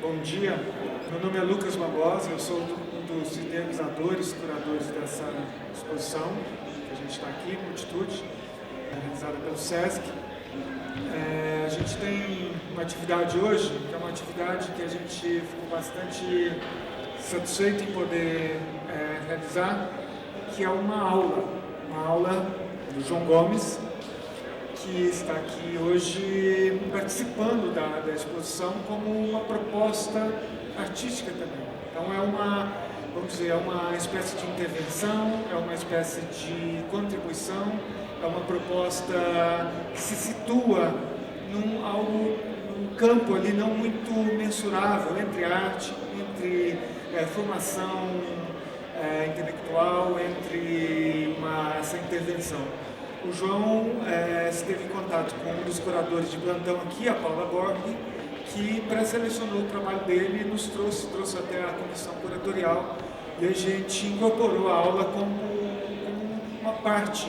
Bom dia, meu nome é Lucas Barbosa, eu sou um dos idealizadores, curadores dessa exposição que a gente está aqui, Multitude, realizada pelo SESC. A gente tem uma atividade hoje, que é uma atividade que a gente ficou bastante satisfeito em poder realizar, que é uma aula do João Gomes, que está aqui hoje participando da exposição como uma proposta artística também. Então vamos dizer, é uma espécie de intervenção, é uma espécie de contribuição, é uma proposta que se situa num campo ali não muito mensurável entre arte, entre formação intelectual, entre essa intervenção. O João esteve em contato com um dos curadores de plantão aqui, a Paula Borghi, que pré-selecionou o trabalho dele e nos trouxe até a comissão curatorial, e a gente incorporou a aula como uma parte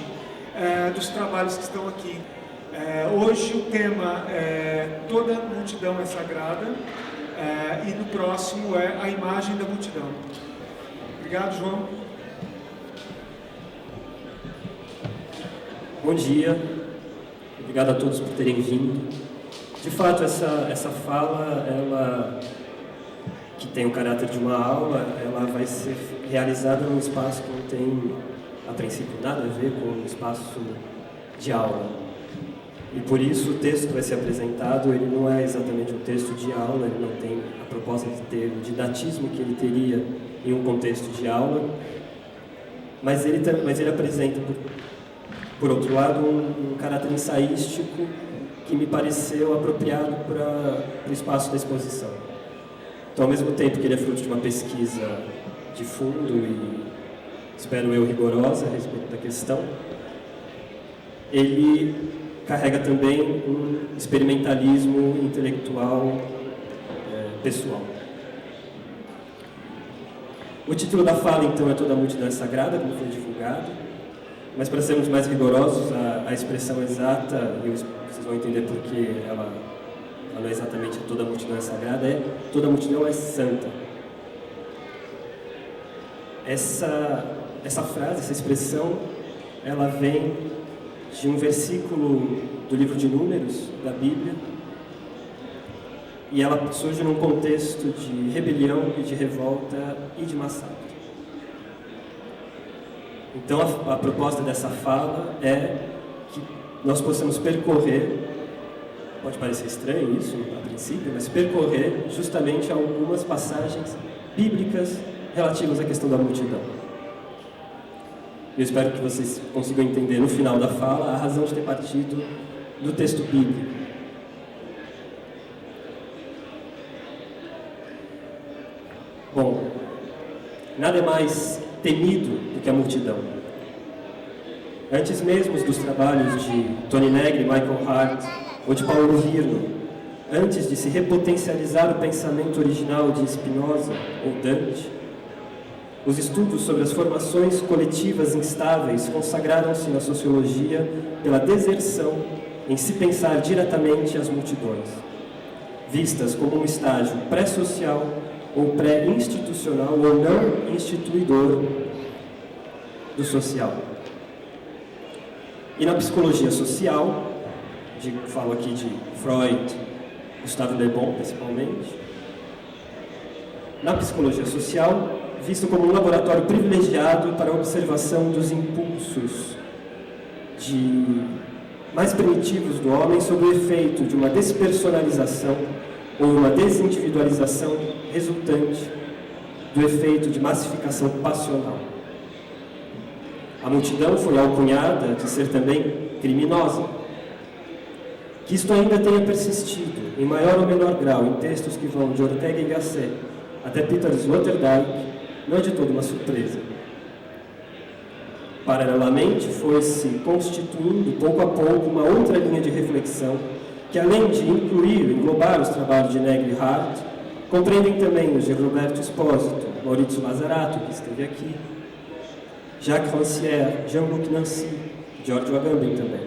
dos trabalhos que estão aqui. Hoje o tema é Toda Multidão é Sagrada, e no próximo é A Imagem da Multidão. Obrigado, João. Bom dia, obrigado a todos por terem vindo. De fato, essa fala, ela, que tem o caráter de uma aula, ela vai ser realizada num espaço que não tem, a princípio, nada a ver com um espaço de aula. E por isso o texto que vai ser apresentado, ele não é exatamente um texto de aula, ele não tem a proposta de ter o didatismo que ele teria em um contexto de aula, mas ele apresenta, por outro lado, um caráter ensaístico que me pareceu apropriado para o espaço da exposição. Então, ao mesmo tempo que ele é fruto de uma pesquisa de fundo e, espero eu, rigorosa a respeito da questão, ele carrega também um experimentalismo intelectual pessoal. O título da fala, então, é Toda a Multidão é Sagrada, como foi divulgado, mas para sermos mais rigorosos, a expressão exata, e vocês vão entender porque ela não é exatamente toda a multidão é sagrada, é toda a multidão é santa. Essa frase, essa expressão, ela vem de um versículo do livro de Números, da Bíblia, e ela surge num contexto de rebelião e de revolta e de massacre. Então, a proposta dessa fala é que nós possamos percorrer, pode parecer estranho isso a princípio, mas percorrer justamente algumas passagens bíblicas relativas à questão da multidão. Eu espero que vocês consigam entender no final da fala a razão de ter partido do texto bíblico. Bom, nada é mais temido do que a multidão. Antes mesmo dos trabalhos de Toni Negri, Michael Hart ou de Paulo Virno, antes de se repotencializar o pensamento original de Spinoza ou Dante, os estudos sobre as formações coletivas instáveis consagraram-se na sociologia pela deserção em se pensar diretamente as multidões, vistas como um estágio pré-social ou pré-institucional ou não instituidor do social. E na psicologia social, falo aqui de Freud, Gustave Le Bon principalmente, na psicologia social, visto como um laboratório privilegiado para a observação dos impulsos mais primitivos do homem sob o efeito de uma despersonalização ou uma desindividualização resultante do efeito de massificação passional. A multidão foi alcunhada de ser também criminosa. Que isto ainda tenha persistido, em maior ou menor grau, em textos que vão de Ortega y Gasset até Peter Sloterdijk, não é de toda uma surpresa. Paralelamente, foi-se constituindo, pouco a pouco, uma outra linha de reflexão que, além de incluir e englobar os trabalhos de Negri e Hart, compreendem também os de Roberto Espósito, Maurizio Mazzarotti, que esteve aqui, Jacques Rancière, Jean-Luc Nancy, Giorgio Agamben também.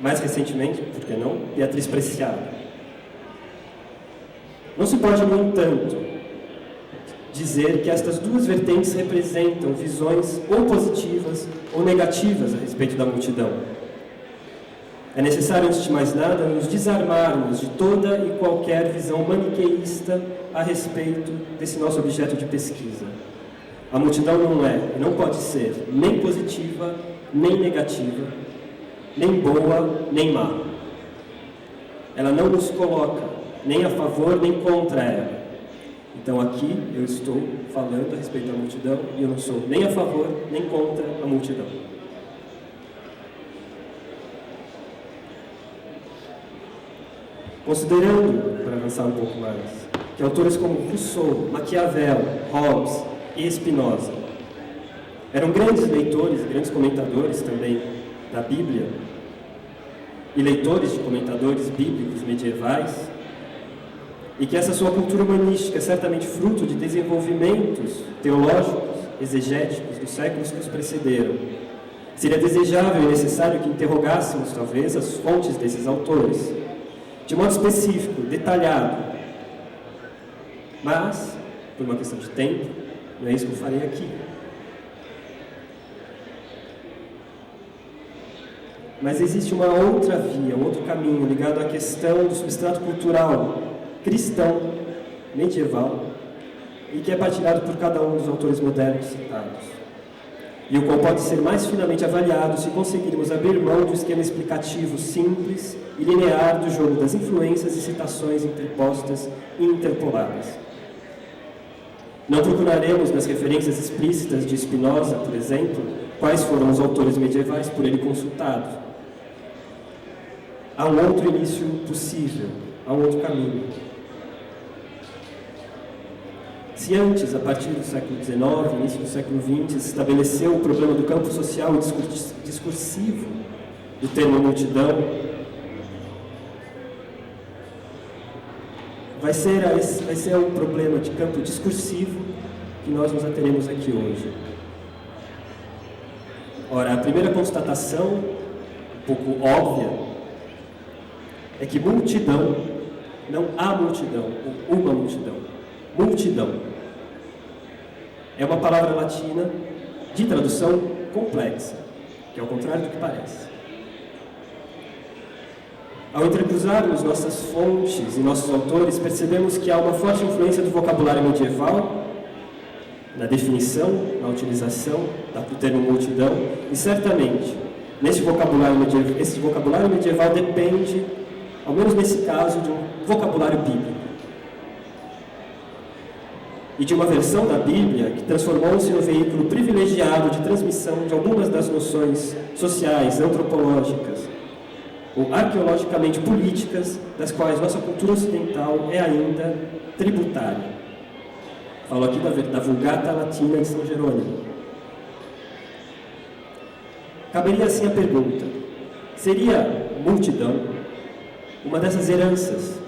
Mais recentemente, por que não, Beatriz Preciado. Não se pode, no entanto, dizer que estas duas vertentes representam visões ou positivas ou negativas a respeito da multidão. É necessário, antes de mais nada, nos desarmarmos de toda e qualquer visão maniqueísta a respeito desse nosso objeto de pesquisa. A multidão não é e não pode ser nem positiva, nem negativa, nem boa, nem má. Ela não nos coloca nem a favor, nem contra ela. Então aqui eu estou falando a respeito da multidão e eu não sou nem a favor, nem contra a multidão. Considerando, para avançar um pouco mais, que autores como Rousseau, Maquiavel, Hobbes e Spinoza eram grandes leitores, grandes comentadores também da Bíblia, e leitores de comentadores bíblicos medievais, e que essa sua cultura humanística é certamente fruto de desenvolvimentos teológicos, exegéticos dos séculos que os precederam. Seria desejável e necessário que interrogássemos, talvez, as fontes desses autores, de modo específico, detalhado. Mas, por uma questão de tempo, não é isso que eu farei aqui. Mas existe uma outra via, um outro caminho ligado à questão do substrato cultural cristão, medieval, e que é partilhado por cada um dos autores modernos citados, e o qual pode ser mais finamente avaliado se conseguirmos abrir mão do esquema explicativo simples e linear do jogo das influências e citações interpostas e interpoladas. Não procuraremos nas referências explícitas de Spinoza, por exemplo, quais foram os autores medievais por ele consultados. Há um outro início possível, há um outro caminho. Se antes, a partir do século XIX, início do século XX, se estabeleceu o problema do campo social e discursivo do termo multidão, vai ser um problema de campo discursivo que nós nos ateremos aqui hoje. Ora, a primeira constatação, um pouco óbvia, é que multidão, não há multidão, ou uma multidão. Multidão é uma palavra latina de tradução complexa, que é o contrário do que parece. Ao entrecruzarmos nossas fontes e nossos autores, percebemos que há uma forte influência do vocabulário medieval na definição, na utilização do termo multidão, e certamente esse vocabulário medieval depende, ao menos nesse caso, de um vocabulário bíblico. E de uma versão da Bíblia que transformou-se no veículo privilegiado de transmissão de algumas das noções sociais, antropológicas ou arqueologicamente políticas das quais nossa cultura ocidental é ainda tributária. Falo aqui da Vulgata Latina de São Jerônimo. Caberia assim a pergunta: seria multidão uma dessas heranças?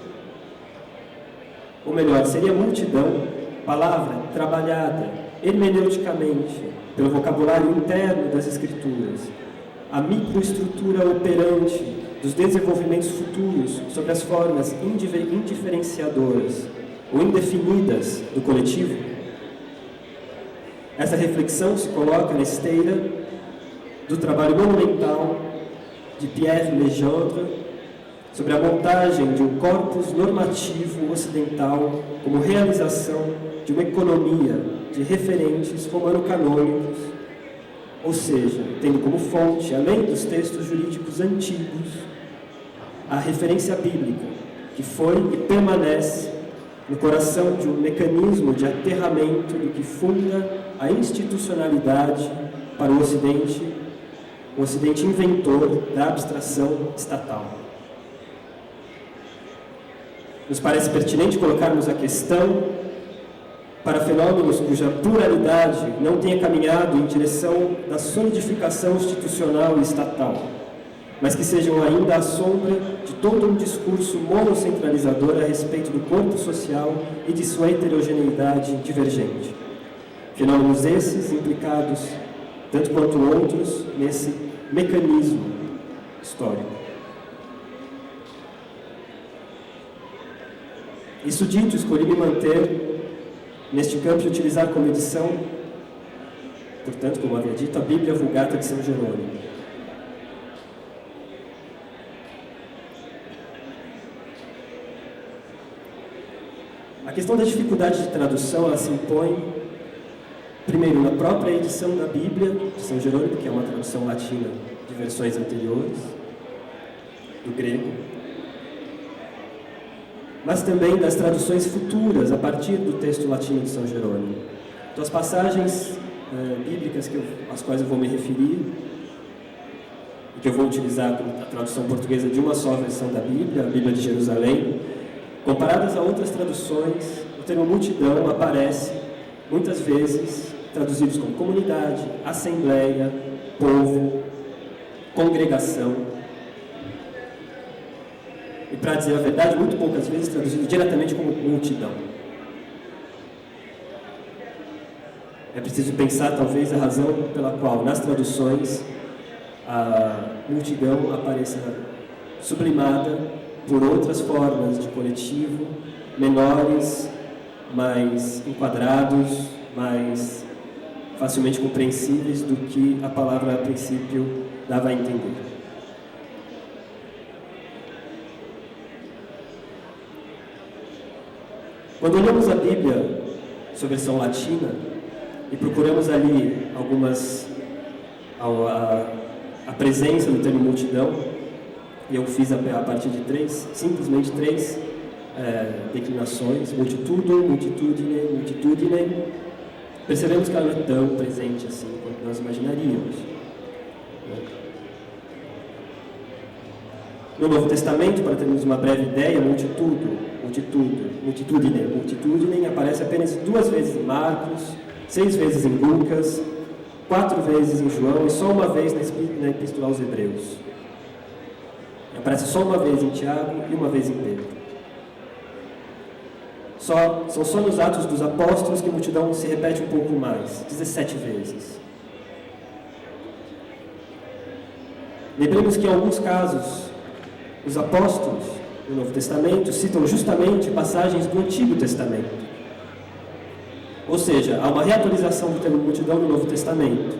Ou melhor, seria multidão palavra trabalhada hermeneuticamente pelo vocabulário interno das Escrituras, a microestrutura operante dos desenvolvimentos futuros sobre as formas indiferenciadoras ou indefinidas do coletivo? Essa reflexão se coloca na esteira do trabalho monumental de Pierre Legendre sobre a montagem de um corpus normativo ocidental como realização de uma economia de referentes romano-canônicos, ou seja, tendo como fonte, além dos textos jurídicos antigos, a referência bíblica, que foi e permanece no coração de um mecanismo de aterramento do que funda a institucionalidade para o Ocidente inventor da abstração estatal. Nos parece pertinente colocarmos a questão para fenômenos cuja pluralidade não tenha caminhado em direção da solidificação institucional e estatal, mas que sejam ainda à sombra de todo um discurso monocentralizador a respeito do corpo social e de sua heterogeneidade divergente. Fenômenos esses implicados, tanto quanto outros, nesse mecanismo histórico. Isso dito, escolhi me manter neste campo e utilizar como edição, portanto, como havia dito, a Bíblia Vulgata de São Jerônimo. A questão da dificuldade de tradução, ela se impõe, primeiro, na própria edição da Bíblia de São Jerônimo, que é uma tradução latina de versões anteriores, do grego, mas também das traduções futuras, a partir do texto latino de São Jerônimo. Então, as passagens bíblicas às quais eu vou me referir, e que eu vou utilizar a tradução portuguesa de uma só versão da Bíblia, a Bíblia de Jerusalém, comparadas a outras traduções, o termo multidão aparece muitas vezes traduzidos como comunidade, assembleia, povo, congregação. E, para dizer a verdade, muito poucas vezes traduzido diretamente como multidão. É preciso pensar, talvez, a razão pela qual, nas traduções, a multidão apareça sublimada por outras formas de coletivo, menores, mais enquadrados, mais facilmente compreensíveis do que a palavra, a princípio, dava a entender. Quando olhamos a Bíblia, sua versão latina, e procuramos ali a presença do termo multidão, e eu fiz a partir de simplesmente três declinações, multitudum, multitudine, multitudine, percebemos que ela não é tão presente assim quanto nós imaginaríamos. No Novo Testamento, para termos uma breve ideia, multitudine aparece apenas 2 vezes em Marcos, 6 vezes em Lucas, 4 vezes em João e só uma vez na Epístola aos Hebreus. Aparece só uma vez em Tiago e uma vez em Pedro. São só nos Atos dos Apóstolos que a multidão se repete um pouco mais, 17 vezes. Lembremos que em alguns casos, os apóstolos do Novo Testamento citam justamente passagens do Antigo Testamento. Ou seja, há uma reatualização do termo multidão no Novo Testamento.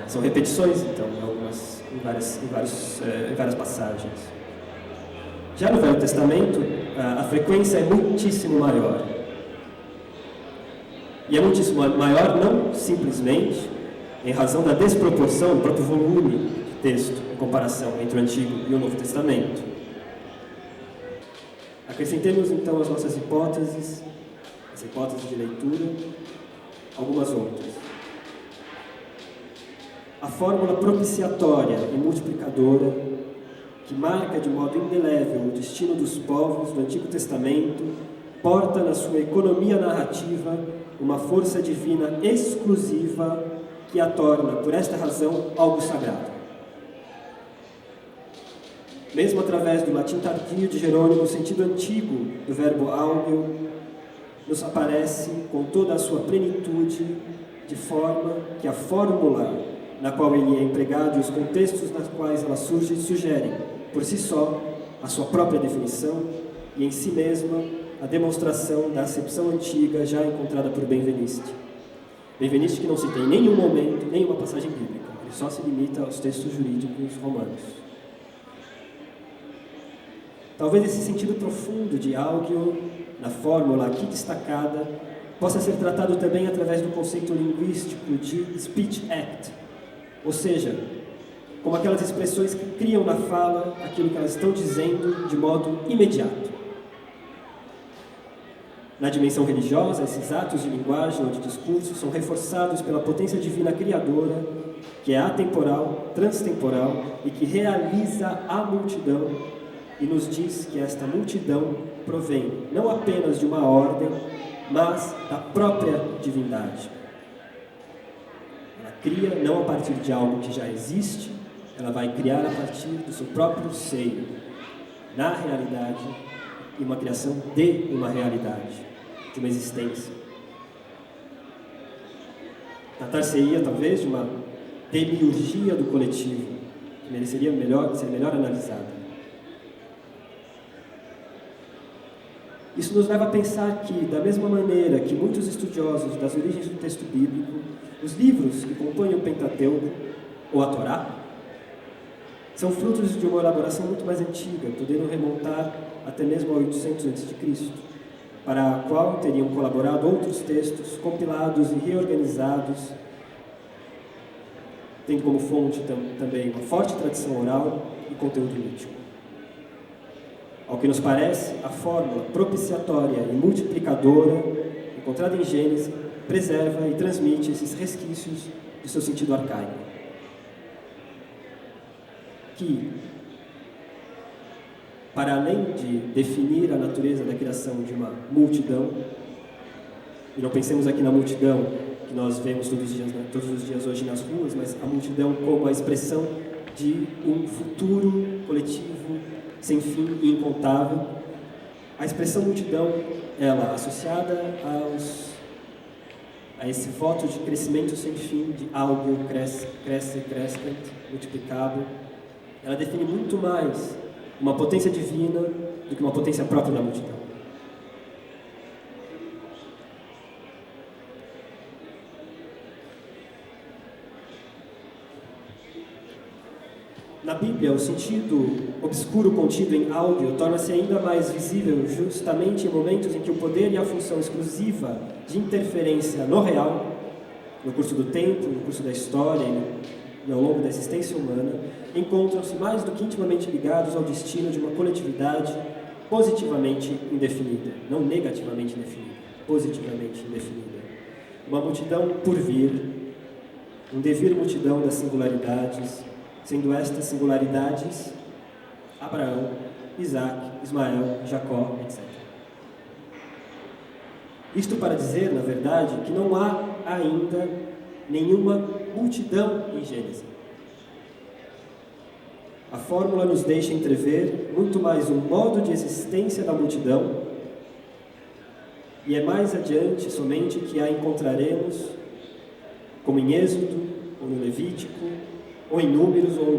São repetições, então, em várias passagens. Já no Velho Testamento, a frequência é muitíssimo maior. E é muitíssimo maior não simplesmente em razão da desproporção do próprio volume de texto em comparação entre o Antigo e o Novo Testamento. Acrescentemos então as nossas hipóteses, essa hipótese de leitura, algumas outras. A fórmula propiciatória e multiplicadora que marca de modo indelével o destino dos povos do Antigo Testamento porta na sua economia narrativa uma força divina exclusiva que a torna, por esta razão, algo sagrado. Mesmo através do latim tardio de Jerônimo, o sentido antigo do verbo augeo nos aparece com toda a sua plenitude, de forma que a fórmula na qual ele é empregado e os contextos nos quais ela surge sugerem, por si só, a sua própria definição e, em si mesma, a demonstração da acepção antiga já encontrada por Benveniste. Benveniste que não cita em nenhum momento, nenhuma passagem bíblica, ele só se limita aos textos jurídicos romanos. Talvez esse sentido profundo de augeo, na fórmula aqui destacada, possa ser tratado também através do conceito linguístico de speech act, ou seja, como aquelas expressões que criam na fala aquilo que elas estão dizendo de modo imediato. Na dimensão religiosa, esses atos de linguagem ou de discurso são reforçados pela potência divina criadora, que é atemporal, transtemporal e que realiza a multidão e nos diz que esta multidão provém não apenas de uma ordem, mas da própria divindade. Ela cria não a partir de algo que já existe, ela vai criar a partir do seu próprio seio, na realidade, e uma criação de uma realidade, de uma existência. Tratar-se-ia, talvez, de uma demiurgia do coletivo, que mereceria ser melhor analisada. Isso nos leva a pensar que, da mesma maneira que muitos estudiosos das origens do texto bíblico, os livros que compõem o Pentateuco, ou a Torá, são frutos de uma elaboração muito mais antiga, podendo remontar até mesmo a 800 a.C., para a qual teriam colaborado outros textos compilados e reorganizados, tendo como fonte também uma forte tradição oral e conteúdo mítico. Ao que nos parece, a fórmula propiciatória e multiplicadora encontrada em Gênesis preserva e transmite esses resquícios de seu sentido arcaico, que, para além de definir a natureza da criação de uma multidão, e não pensemos aqui na multidão que nós vemos todos os dias hoje nas ruas, mas a multidão como a expressão de um futuro coletivo sem fim e incontável. A expressão multidão, ela associada a esse voto de crescimento sem fim, de algo cresce, crescent, multiplicável, ela define muito mais uma potência divina do que uma potência própria da multidão. Na Bíblia, o sentido obscuro contido em áudio torna-se ainda mais visível justamente em momentos em que o poder e a função exclusiva de interferência no real, no curso do tempo, no curso da história e ao longo da existência humana, encontram-se mais do que intimamente ligados ao destino de uma coletividade positivamente indefinida, não negativamente indefinida, positivamente indefinida. Uma multidão por vir, um devir multidão das singularidades, sendo estas singularidades Abraão, Isaac, Ismael, Jacó, etc. Isto para dizer, na verdade, que não há ainda nenhuma multidão em Gênesis. A fórmula nos deixa entrever muito mais um modo de existência da multidão, e é mais adiante somente que a encontraremos, como em Êxodo, ou no Levítico, ou em Números, ou em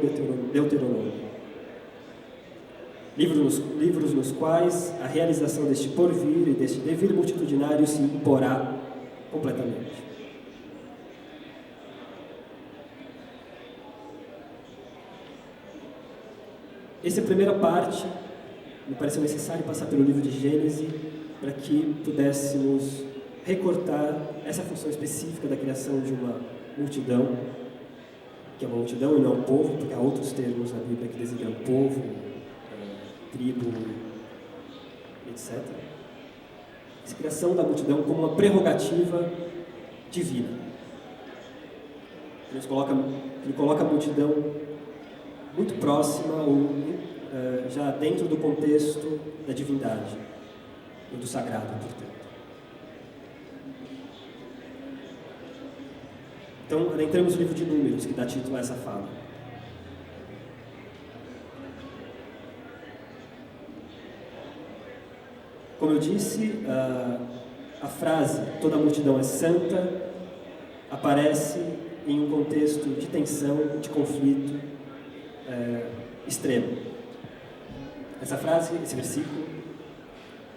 Deuteronômio. Livros nos quais a realização deste porvir e deste devir multitudinário se imporá completamente. Essa é a primeira parte. Me pareceu necessário passar pelo livro de Gênesis para que pudéssemos recortar essa função específica da criação de uma multidão, que é uma multidão e não um povo, porque há outros termos na Bíblia que designam povo, tribo, etc. Essa criação da multidão como uma prerrogativa divina. Ele coloca a multidão muito próxima ou já dentro do contexto da divindade e do sagrado, portanto. Então, adentramos no livro de Números, que dá título a essa fala. Como eu disse, a frase "toda a multidão é santa" aparece em um contexto de tensão, de conflito extremo. Essa frase, esse versículo,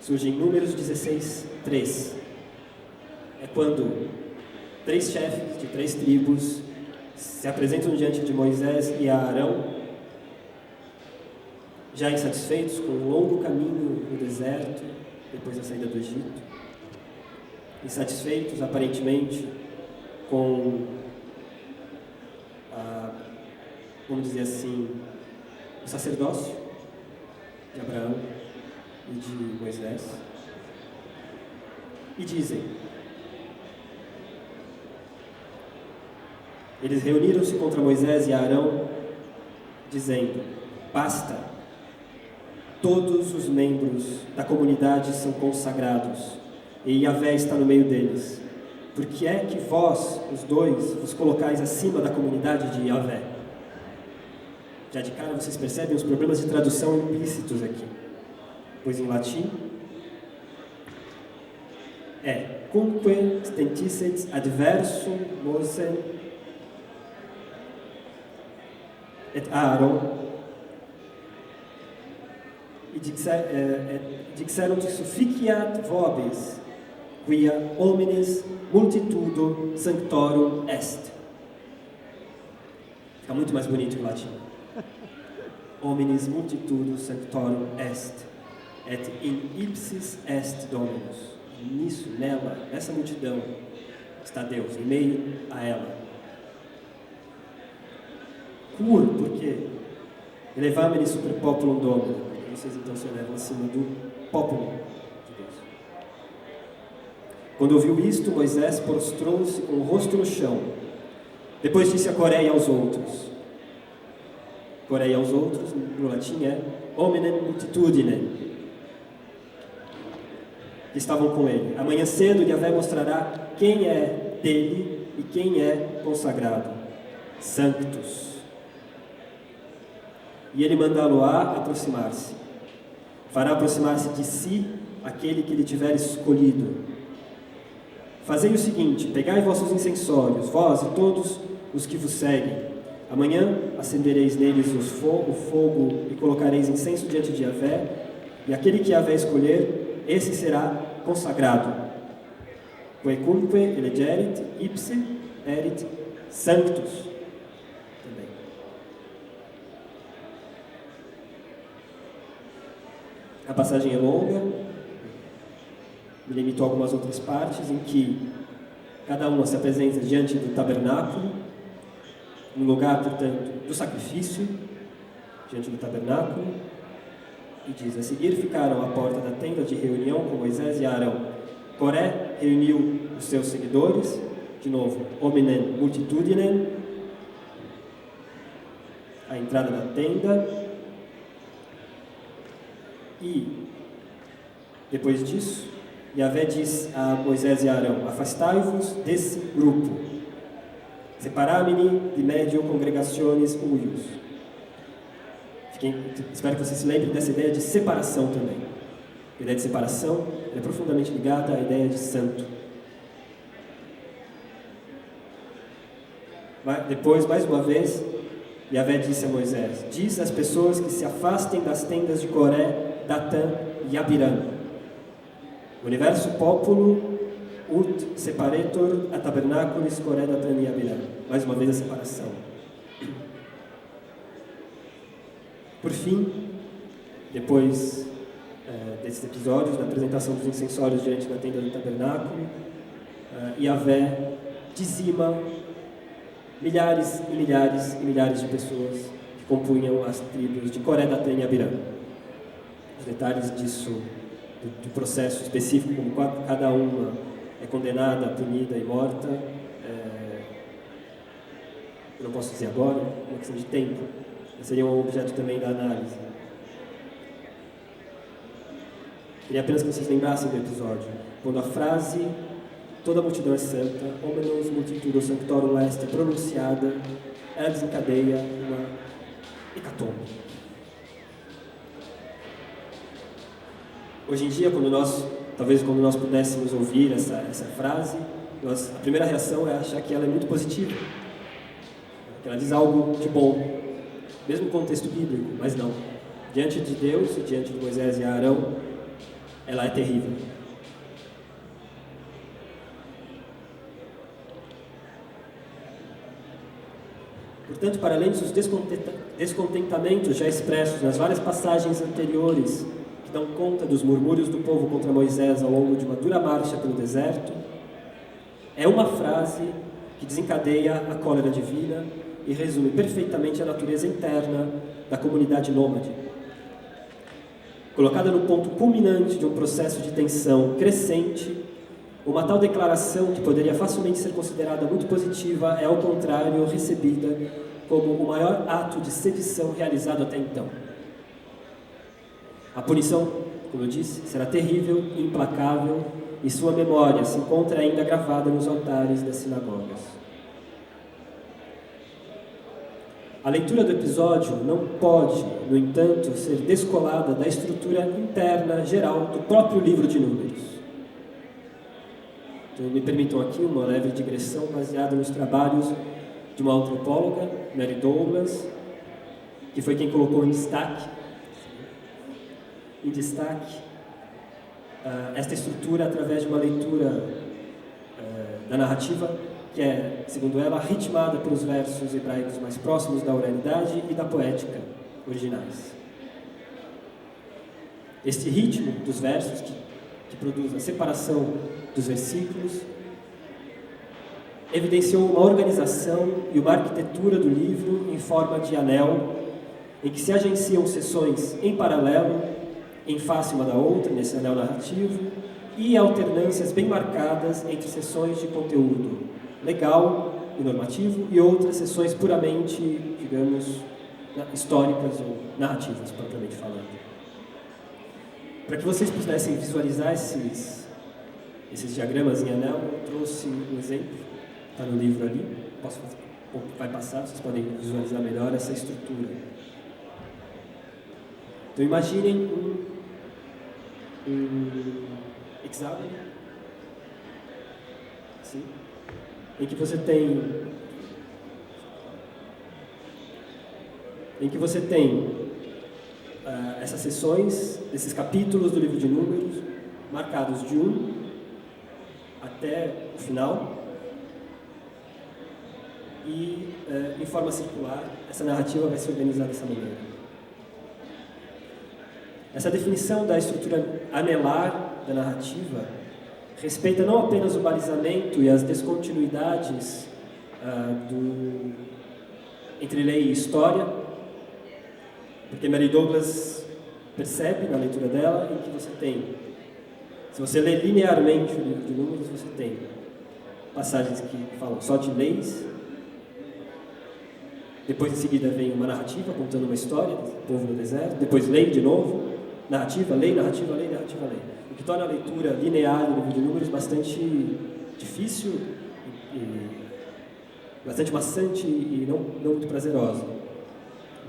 surge em Números 16, 3. É quando 3 chefes de 3 tribos se apresentam diante de Moisés e Arão, já insatisfeitos com um longo caminho no deserto, depois da saída do Egito, insatisfeitos aparentemente com, vamos dizer assim, o sacerdócio de Abraão e de Moisés, e dizem: eles reuniram-se contra Moisés e Arão, dizendo: basta, todos os membros da comunidade são consagrados, e Yahvé está no meio deles. Por que é que vós, os dois, vos colocais acima da comunidade de Yahvé? Já de cara vocês percebem os problemas de tradução implícitos aqui, pois em latim é cumque stentisset adversum Mosem et Aaron dixerunt sufficiat vobis, quia homines multitudo sanctorum est. Fica muito mais bonito em latim. Homines multitudo sanctorum est, et in ipsis est Dominus. Nisso, nela, nessa multidão, está Deus, em meio a ela. Cur, porque elevamini super populum Domini. Vocês então se elevam acima do popolo de Deus. Quando ouviu isto, Moisés prostrou-se com o rosto no chão. Depois disse a Coré e aos outros. Coré e aos outros, no latim é hominem multitudine, que estavam com ele. Amanhã cedo, Yahvé mostrará quem é dele e quem é consagrado. Sanctus. E ele mandá-lo-á aproximar-se. Fará aproximar-se de si aquele que lhe tiver escolhido. Fazei o seguinte: pegai vossos incensórios, vós e todos os que vos seguem. Amanhã acendereis neles o fogo e colocareis incenso diante de Yahvé, e aquele que Yahvé escolher, esse será consagrado. Quecunque elegerit ipse erit sanctus. Também. A passagem é longa, me limito a algumas outras partes em que cada uma se apresenta diante do tabernáculo, no lugar, portanto, do sacrifício, diante do tabernáculo, e diz: a seguir ficaram à porta da tenda de reunião com Moisés e Arão. Coré reuniu os seus seguidores, de novo, hominem multitudinem, à entrada da tenda, e depois disso, Yahvé diz a Moisés e Arão: afastai-vos desse grupo, separamini de medio congregationis huius. Espero que você se lembre dessa ideia de separação também. A ideia de separação é profundamente ligada à ideia de santo. Depois, mais uma vez, Yahvé disse a Moisés: diz às pessoas que se afastem das tendas de Coré, Datã e Abiram. Universo populo ut separator a tabernáculos Coré, Datã e Abiram. Mais uma vez a separação. Por fim, depois desses episódios, da apresentação dos incensórios diante da tenda do tabernáculo, Yahvé dizima milhares e milhares e milhares de pessoas que compunham as tribos de Coré, Datã e Abiram. Os detalhes disso, do processo específico, como cada uma é condenada, punida e morta, eu não posso dizer agora, é uma questão de tempo. Seria um objeto também da análise. Queria apenas que vocês lembrassem do episódio, quando a frase "toda a multidão é santa, hominus multitudo sanctorum est" é pronunciada, ela desencadeia uma hecatombe. Hoje em dia, talvez quando nós pudéssemos ouvir essa frase, a primeira reação é achar que ela é muito positiva, que ela diz algo de bom, mesmo no contexto bíblico, mas não. Diante de Deus e diante de Moisés e Arão, ela é terrível. Portanto, para além dos descontentamentos já expressos nas várias passagens anteriores que dão conta dos murmúrios do povo contra Moisés ao longo de uma dura marcha pelo deserto, é uma frase que desencadeia a cólera divina e resume perfeitamente a natureza interna da comunidade nômade. Colocada no ponto culminante de um processo de tensão crescente, uma tal declaração, que poderia facilmente ser considerada muito positiva, é, ao contrário, recebida como o maior ato de sedição realizado até então. A punição, como eu disse, será terrível e implacável, e sua memória se encontra ainda gravada nos altares das sinagogas. A leitura do episódio não pode, no entanto, ser descolada da estrutura interna geral do próprio livro de Números. Então, me permitam aqui uma leve digressão baseada nos trabalhos de uma antropóloga, Mary Douglas, que foi quem colocou em destaque em destaque esta estrutura através de uma leitura da narrativa que é, segundo ela, ritmada pelos versos hebraicos mais próximos da oralidade e da poética originais. Este ritmo dos versos que produz a separação dos versículos evidenciou uma organização e uma arquitetura do livro em forma de anel, em que se agenciam sessões em paralelo, em face uma da outra, nesse anel narrativo, e alternâncias bem marcadas entre sessões de conteúdo legal e normativo e outras sessões puramente, digamos, históricas ou narrativas, propriamente falando. Para que vocês pudessem visualizar esses diagramas em anel, eu trouxe um exemplo, está no livro ali, vai passar, vocês podem visualizar melhor essa estrutura. Então imaginem um hexágono, assim, em que você tem essas seções, esses capítulos do livro de Números, marcados de 1 até o final, e em forma circular, essa narrativa vai se organizar dessa maneira. Essa definição da estrutura anelar da narrativa respeita não apenas o balizamento e as descontinuidades entre lei e história, porque Mary Douglas percebe na leitura dela em que você tem, se você lê linearmente o livro de Números, você tem passagens que falam só de leis, depois em seguida vem uma narrativa contando uma história do povo no deserto, depois lei de novo, narrativa, lei, narrativa, lei, narrativa, lei. O que torna a leitura linear do livro de Números bastante difícil, bastante maçante e não muito prazerosa.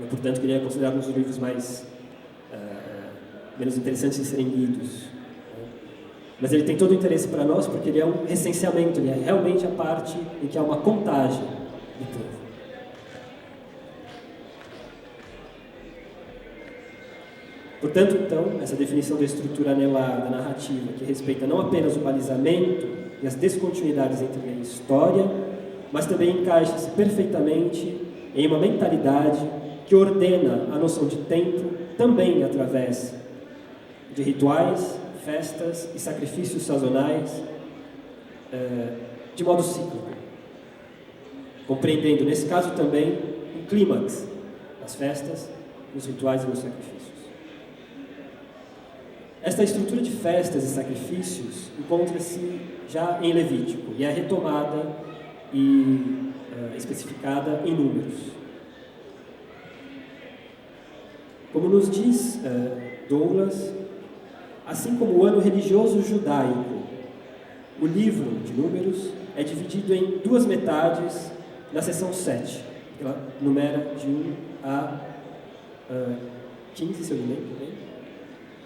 E, portanto, ele é considerado um dos livros menos interessantes de serem lidos. Mas ele tem todo o interesse para nós porque ele é um recenseamento, ele é realmente a parte em que há uma contagem do povo. Portanto, então, essa definição da estrutura anelar da narrativa, que respeita não apenas o balizamento e as descontinuidades entre a história, mas também encaixa-se perfeitamente em uma mentalidade que ordena a noção de tempo também através de rituais, festas e sacrifícios sazonais, de modo cíclico, compreendendo, nesse caso também, o clímax das festas, dos rituais e dos sacrifícios. Esta estrutura de festas e sacrifícios encontra-se já em Levítico e é retomada e especificada em Números. Como nos diz Douglas, assim como o ano religioso judaico, o livro de Números é dividido em duas metades na seção 7, que ela numera de 1 a 15, se eu não me lembro bem,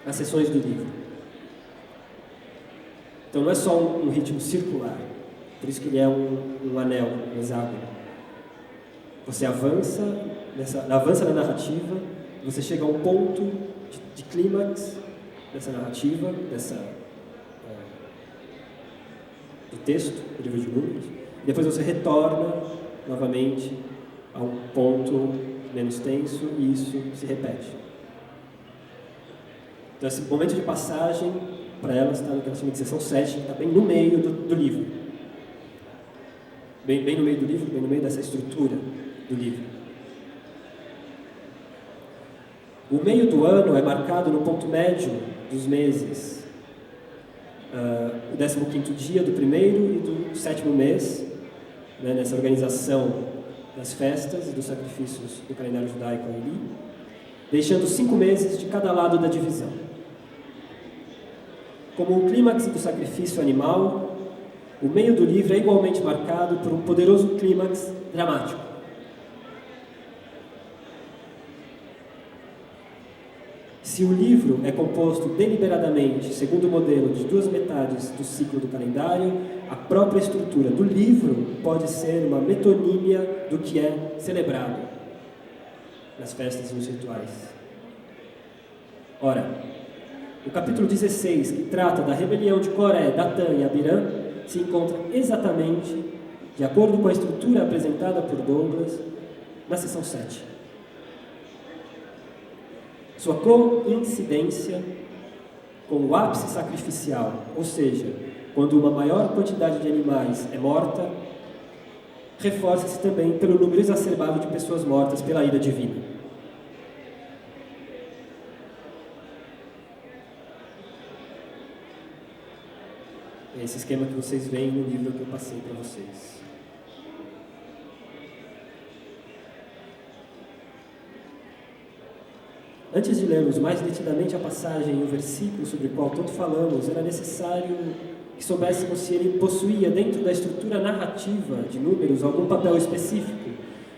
as seções do livro. Então não é só um ritmo circular, por isso que ele é um anel, um hexágono. Você avança na narrativa, você chega a um ponto de clímax dessa narrativa, do texto, do livro de Números, e depois você retorna novamente a um ponto menos tenso e isso se repete. Então esse momento de passagem, para ela, está no que ela chama de seção 7, que está bem no meio do livro. Bem no meio do livro, bem no meio dessa estrutura do livro. O meio do ano é marcado no ponto médio dos meses. O 15º dia do primeiro e do 7º mês, né, nessa organização das festas e dos sacrifícios do calendário judaico ali, deixando 5 meses de cada lado da divisão. Como o clímax do sacrifício animal, o meio do livro é igualmente marcado por um poderoso clímax dramático. Se o livro é composto deliberadamente, segundo o modelo de 2 metades do ciclo do calendário, a própria estrutura do livro pode ser uma metonímia do que é celebrado nas festas e nos rituais. Ora, O capítulo 16, que trata da rebelião de Coré, Datã e Abirã, se encontra exatamente, de acordo com a estrutura apresentada por Douglas, na seção 7. Sua coincidência com o ápice sacrificial, ou seja, quando uma maior quantidade de animais é morta, reforça-se também pelo número exacerbado de pessoas mortas pela ira divina. É esse esquema que vocês veem no livro que eu passei para vocês. Antes de lermos mais detidamente a passagem e o versículo sobre o qual tanto falamos, era necessário que soubéssemos se ele possuía, dentro da estrutura narrativa de Números, algum papel específico,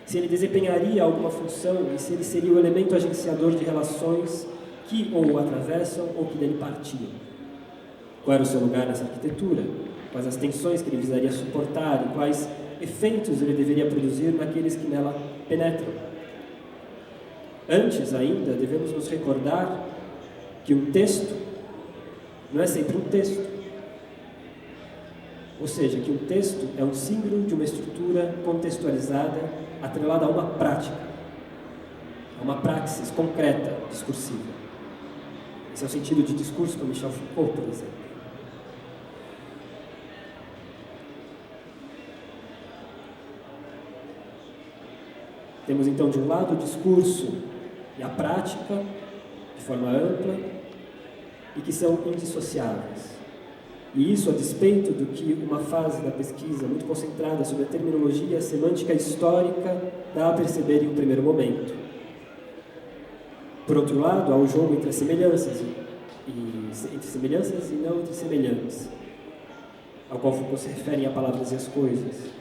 se ele desempenharia alguma função e se ele seria o elemento agenciador de relações que ou o atravessam ou que dele partiam. Qual era o seu lugar nessa arquitetura? Quais as tensões que ele visaria suportar e quais efeitos ele deveria produzir naqueles que nela penetram? Antes ainda, devemos nos recordar que um texto não é sempre um texto. Ou seja, que um texto é um símbolo de uma estrutura contextualizada, atrelada a uma prática, a uma praxis concreta, discursiva. Esse é o sentido de discurso para Michel Foucault, por exemplo. Temos então de um lado o discurso e a prática, de forma ampla, e que são indissociáveis. E isso a despeito do que uma fase da pesquisa muito concentrada sobre a terminologia e a semântica histórica dá a perceber em um primeiro momento. Por outro lado, há o jogo entre as semelhanças e não entre semelhantes, ao qual Foucault se refere a palavras e as coisas.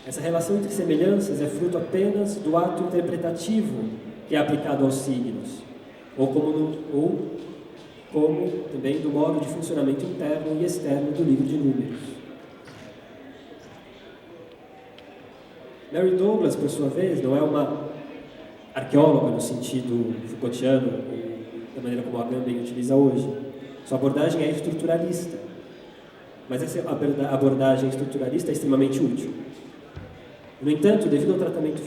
Essa relação entre semelhanças é fruto apenas do ato interpretativo que é aplicado aos signos, ou como também do modo de funcionamento interno e externo do livro de Números. Mary Douglas, por sua vez, não é uma arqueóloga no sentido Foucaultiano, da maneira como a Agamben utiliza hoje. Sua abordagem é estruturalista, mas essa abordagem estruturalista é extremamente útil. No entanto, devido ao tratamento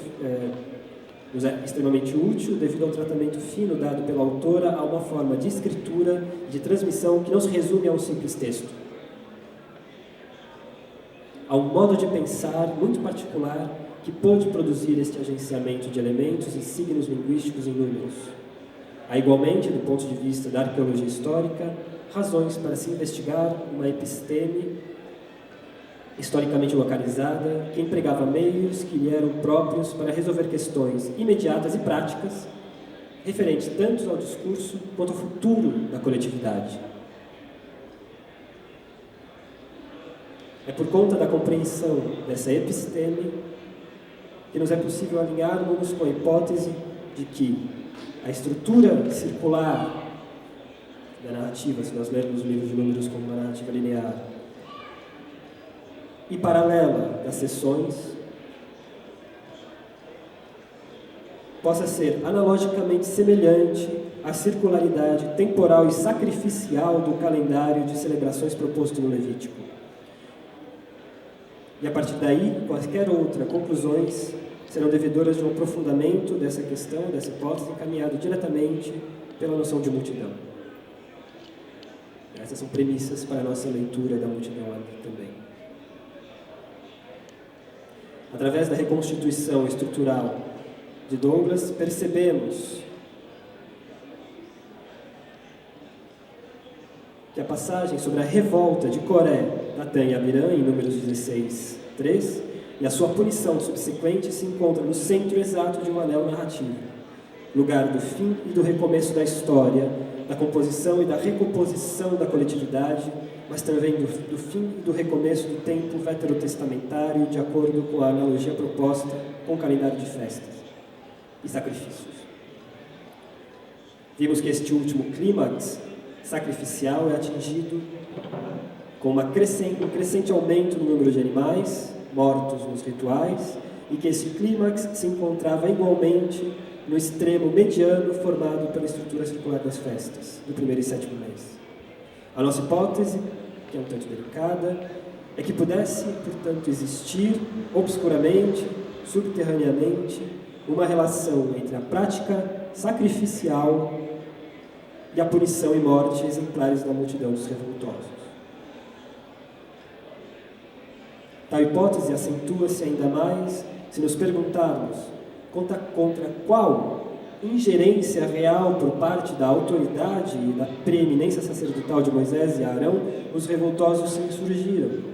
extremamente útil, devido ao tratamento fino dado pela autora, há uma forma de escritura, de transmissão que não se resume a um simples texto. Há um modo de pensar muito particular que pôde produzir este agenciamento de elementos e signos linguísticos em Números. Há igualmente, do ponto de vista da arqueologia histórica, razões para se investigar uma episteme historicamente localizada, que empregava meios que lhe eram próprios para resolver questões imediatas e práticas, referentes tanto ao discurso quanto ao futuro da coletividade. É por conta da compreensão dessa episteme que nos é possível alinharmos com a hipótese de que a estrutura circular da narrativa, se nós lermos o livro de Números como uma narrativa linear, e paralela das sessões, possa ser analogicamente semelhante à circularidade temporal e sacrificial do calendário de celebrações proposto no Levítico. E a partir daí, quaisquer outras conclusões serão devedoras de um aprofundamento dessa questão, dessa hipótese, encaminhado diretamente pela noção de multidão. Essas são premissas para a nossa leitura da multidão aqui também. Através da reconstituição estrutural de Douglas, percebemos que a passagem sobre a revolta de Coré, Datã e Abirã, em Números 16, 3, e a sua punição subsequente se encontra no centro exato de um anel narrativo, lugar do fim e do recomeço da história, da composição e da recomposição da coletividade, mas também do fim e do recomeço do tempo veterotestamentário, de acordo com a analogia proposta com o calendário de festas e sacrifícios. Vimos que este último clímax sacrificial é atingido com um crescente aumento no número de animais mortos nos rituais e que esse clímax se encontrava igualmente no extremo mediano formado pela estrutura circular das festas, do primeiro e sétimo mês. A nossa hipótese, que é um tanto delicada, é que pudesse, portanto, existir obscuramente, subterraneamente, uma relação entre a prática sacrificial e a punição e morte exemplares da multidão dos revoltosos. Tal hipótese acentua-se ainda mais se nos perguntarmos contra qual ingerência real por parte da autoridade e da preeminência sacerdotal de Moisés e Arão os revoltosos se insurgiram.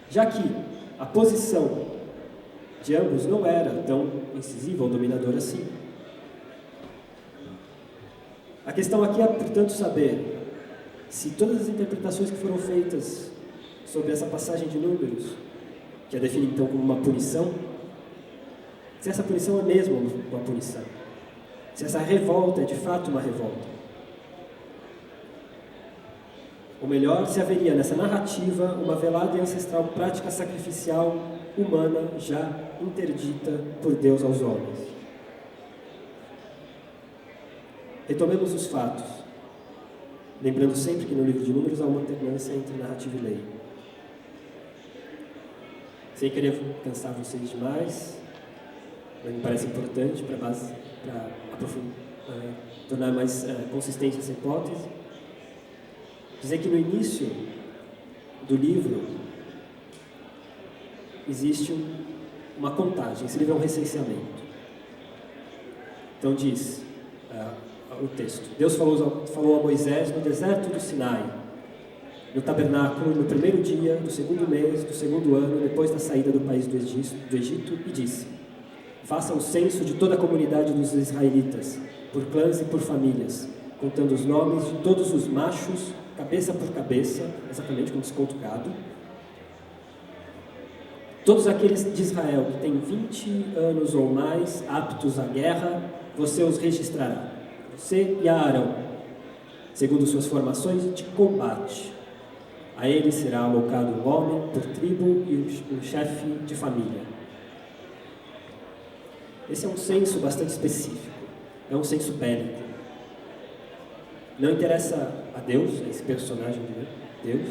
Já que a posição de ambos não era tão incisiva ou dominadora assim. A questão aqui é, portanto, saber se todas as interpretações que foram feitas sobre essa passagem de Números, que a define então como uma punição, se essa punição é mesmo uma punição, se essa revolta é de fato uma revolta. Ou melhor, se haveria nessa narrativa uma velada e ancestral prática sacrificial humana já interdita por Deus aos homens. Retomemos os fatos, lembrando sempre que no livro de Números há uma alternância entre narrativa e lei. Sem querer cansar vocês demais, mas me parece importante para tornar mais consistente essa hipótese, dizer que no início do livro existe uma contagem, esse livro é um recenseamento. Então diz o texto: Deus falou a Moisés no deserto do Sinai, no tabernáculo, no primeiro dia do segundo mês do segundo ano, depois da saída do país do Egito, e disse: faça o censo de toda a comunidade dos israelitas, por clãs e por famílias, contando os nomes de todos os machos, cabeça por cabeça, exatamente como se conta o gado. Todos aqueles de Israel que têm 20 anos ou mais, aptos à guerra, você os registrará, você e Arão, segundo suas formações de combate. A ele será alocado um homem por tribo e um chefe de família. Esse é um censo bastante específico, é um censo bélico. Não interessa a Deus, a esse personagem de Deus,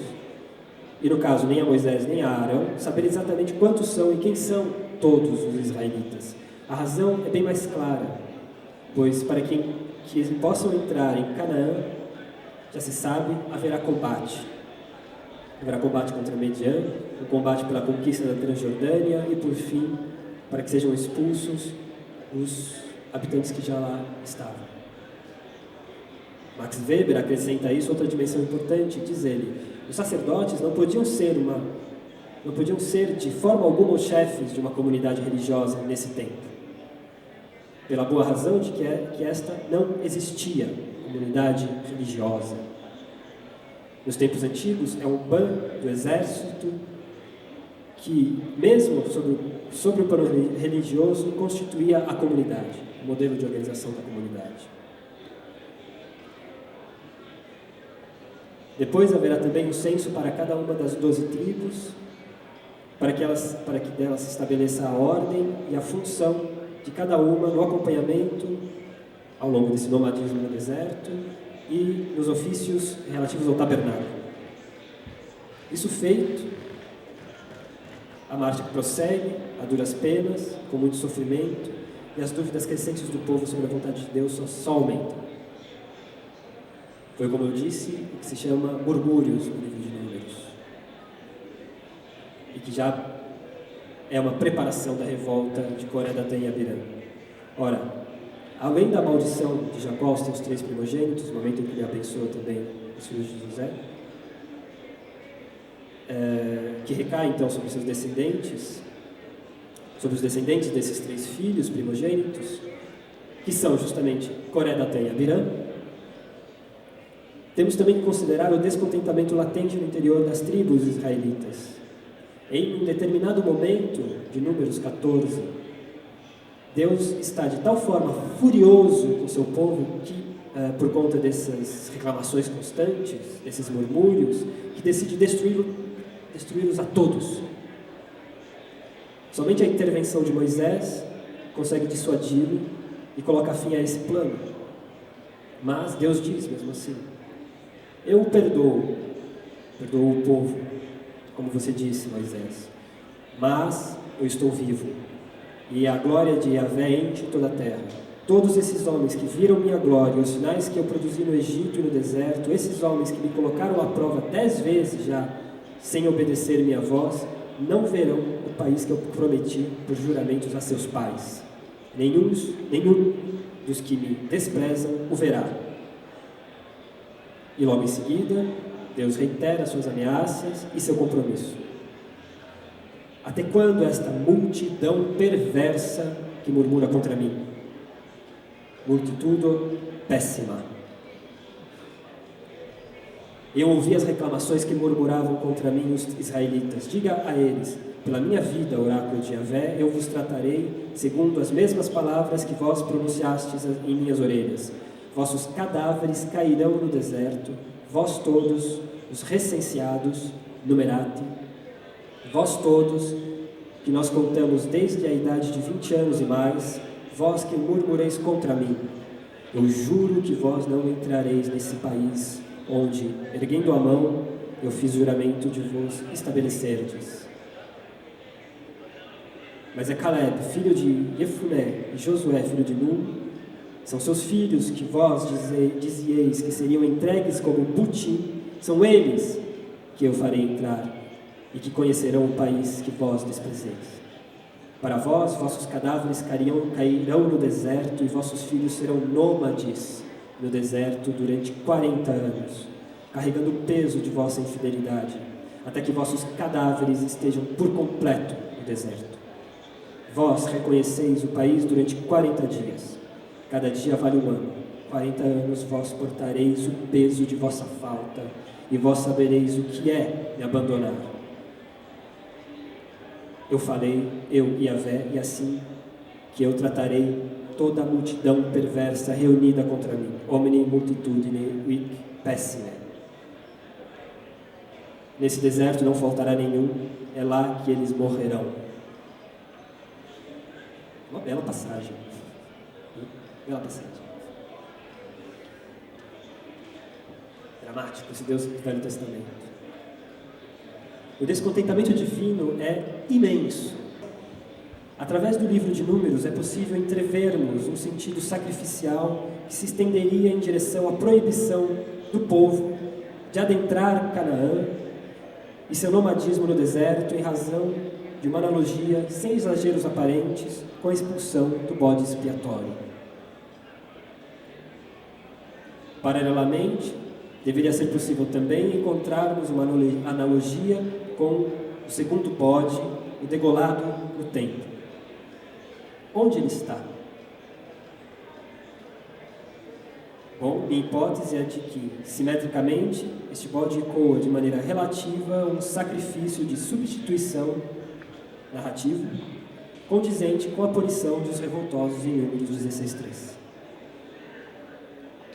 e no caso nem a Moisés nem a Arão, saber exatamente quantos são e quem são todos os israelitas. A razão é bem mais clara, pois para que eles possam entrar em Canaã, já se sabe, haverá combate. Haverá combate contra Midian, um combate pela conquista da Transjordânia e, por fim, para que sejam expulsos os habitantes que já lá estavam. Max Weber acrescenta a isso outra dimensão importante, diz ele: os sacerdotes não podiam ser de forma alguma os chefes de uma comunidade religiosa nesse tempo, pela boa razão de que esta não existia, comunidade religiosa. Nos tempos antigos, é um ban do exército que, mesmo sobre o plano religioso, constituía a comunidade, o modelo de organização da comunidade. Depois haverá também um censo para cada uma das 12 tribos, para que delas se estabeleça a ordem e a função de cada uma no acompanhamento ao longo desse nomadismo no deserto e nos ofícios relativos ao tabernáculo. Isso feito, a marcha prossegue a duras penas, com muito sofrimento, e as dúvidas crescentes do povo sobre a vontade de Deus só aumentam. Foi, como eu disse, o que se chama murmúrios no livro de Números, e que já é uma preparação da revolta de Coré, Datã e Abirã. Ora, além da maldição de Jacó aos seus 3 primogênitos, no momento em que ele abençoa também os filhos de José, que recai então sobre seus descendentes, sobre os descendentes desses 3 filhos primogênitos, que são justamente Coré, Datã e Abirã, temos também que considerar o descontentamento latente no interior das tribos israelitas. Em um determinado momento de Números 14, Deus está de tal forma furioso com o seu povo que, por conta dessas reclamações constantes, desses murmúrios, que decide destruí-los a todos. Somente a intervenção de Moisés consegue dissuadi-lo e colocar fim a esse plano. Mas Deus diz, mesmo assim, eu perdoo o povo, como você disse, Moisés, mas eu estou vivo, e a glória de Yahvé enche toda a terra. Todos esses homens que viram minha glória, os sinais que eu produzi no Egito e no deserto, esses homens que me colocaram à prova 10 vezes já, sem obedecer minha voz, não verão o país que eu prometi por juramentos a seus pais. Nenhum dos que me desprezam o verá. E logo em seguida, Deus reitera suas ameaças e seu compromisso. Até quando esta multidão perversa que murmura contra mim? Multitudo péssima. Eu ouvi as reclamações que murmuravam contra mim os israelitas. Diga a eles, pela minha vida, oráculo de Yahvé, eu vos tratarei segundo as mesmas palavras que vós pronunciastes em minhas orelhas. Vossos cadáveres cairão no deserto, vós todos, os recenseados, numerate, vós todos, que nós contamos desde a idade de 20 anos e mais, vós que murmureis contra mim, eu juro que vós não entrareis nesse país, onde, erguendo a mão, eu fiz juramento de vos estabelecerdes. Mas é Caleb, filho de Jefuné, e Josué, filho de Nun, são seus filhos que vós dizieis que seriam entregues como butim, são eles que eu farei entrar, e que conhecerão o país que vós desprezeis. Para vós, vossos cadáveres cairão no deserto, e vossos filhos serão nômades no deserto durante 40 anos, carregando o peso de vossa infidelidade, até que vossos cadáveres estejam por completo no deserto. Vós reconheceis o país durante 40 dias. Cada dia vale um ano. 40 anos vós portareis o peso de vossa falta, e vós sabereis o que é me abandonar. Eu falei, eu e Yahvé, e assim que eu tratarei toda a multidão perversa reunida contra mim. Omni multitudine hic pessime. Nesse deserto não faltará nenhum, é lá que eles morrerão. Uma bela passagem. Bela passagem. Dramático, esse Deus do Velho Testamento. O descontentamento divino é imenso. Através do livro de Números é possível entrevermos um sentido sacrificial que se estenderia em direção à proibição do povo de adentrar Canaã e seu nomadismo no deserto em razão de uma analogia, sem exageros aparentes, com a expulsão do bode expiatório. Paralelamente, deveria ser possível também encontrarmos uma analogia com o segundo bode, o degolado no templo. Onde ele está? Bom, minha hipótese é de que, simetricamente, este bode ecoa de maneira relativa um sacrifício de substituição narrativa, condizente com a punição dos revoltosos em Números 16:3.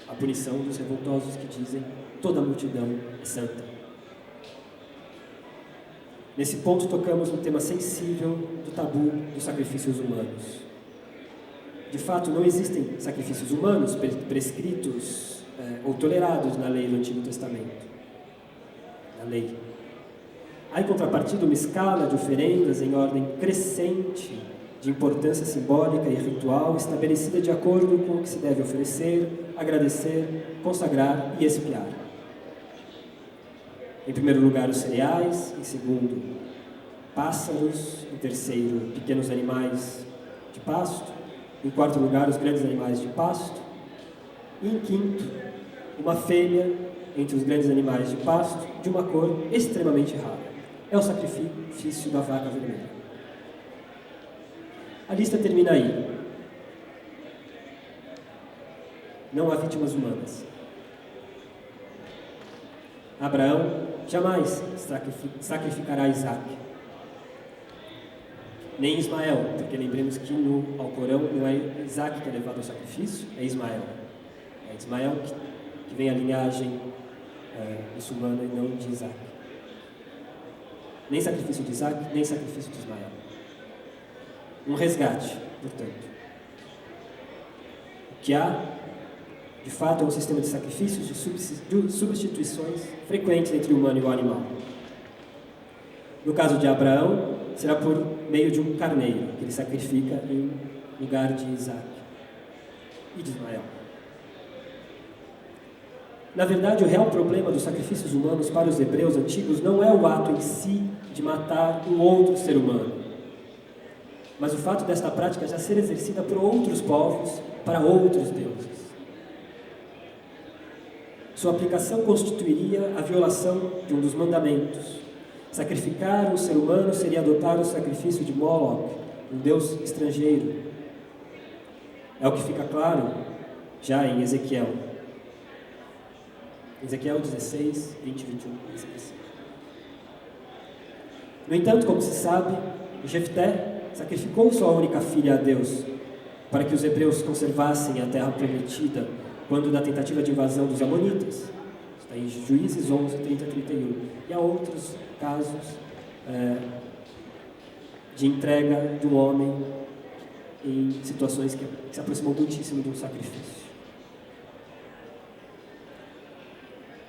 A punição dos revoltosos que dizem toda a multidão é santa. Nesse ponto tocamos um tema sensível do tabu dos sacrifícios humanos. De fato, não existem sacrifícios humanos prescritos ou tolerados na lei do Antigo Testamento. Na lei. Há, em contrapartida, uma escala de oferendas em ordem crescente de importância simbólica e ritual, estabelecida de acordo com o que se deve oferecer, agradecer, consagrar e expiar. Em primeiro lugar, os cereais, em segundo, pássaros, em terceiro, pequenos animais de pasto, em quarto lugar, os grandes animais de pasto, e em quinto, uma fêmea entre os grandes animais de pasto, de uma cor extremamente rara. É o sacrifício da vaca vermelha. A lista termina aí. Não há vítimas humanas. Abraão jamais sacrificará Isaac. Nem Ismael, porque lembremos que no Alcorão não é Isaac que é levado ao sacrifício, é Ismael. É Ismael que vem a linhagem muçulmana e não de Isaac. Nem sacrifício de Isaac, nem sacrifício de Ismael. um resgate, portanto. O que há, de fato, é um sistema de sacrifícios, de substituições frequentes entre o humano e o animal. No caso de Abraão, será por meio de um carneiro, que ele sacrifica em lugar de Isaac e de Ismael. Na verdade, o real problema dos sacrifícios humanos para os hebreus antigos não é o ato em si de matar um outro ser humano, mas o fato desta prática já ser exercida por outros povos para outros deuses. Sua aplicação constituiria a violação de um dos mandamentos. Sacrificar um ser humano seria adotar o sacrifício de Moloch, um deus estrangeiro. É o que fica claro já em Ezequiel. Ezequiel 16, 20 e 21. No entanto, como se sabe, Jefté sacrificou sua única filha a Deus para que os hebreus conservassem a terra prometida quando da tentativa de invasão dos amonitas. Está em Juízes 11, 30 e 31. E há outros casos de entrega de um homem em situações que se aproximam muitíssimo de um sacrifício.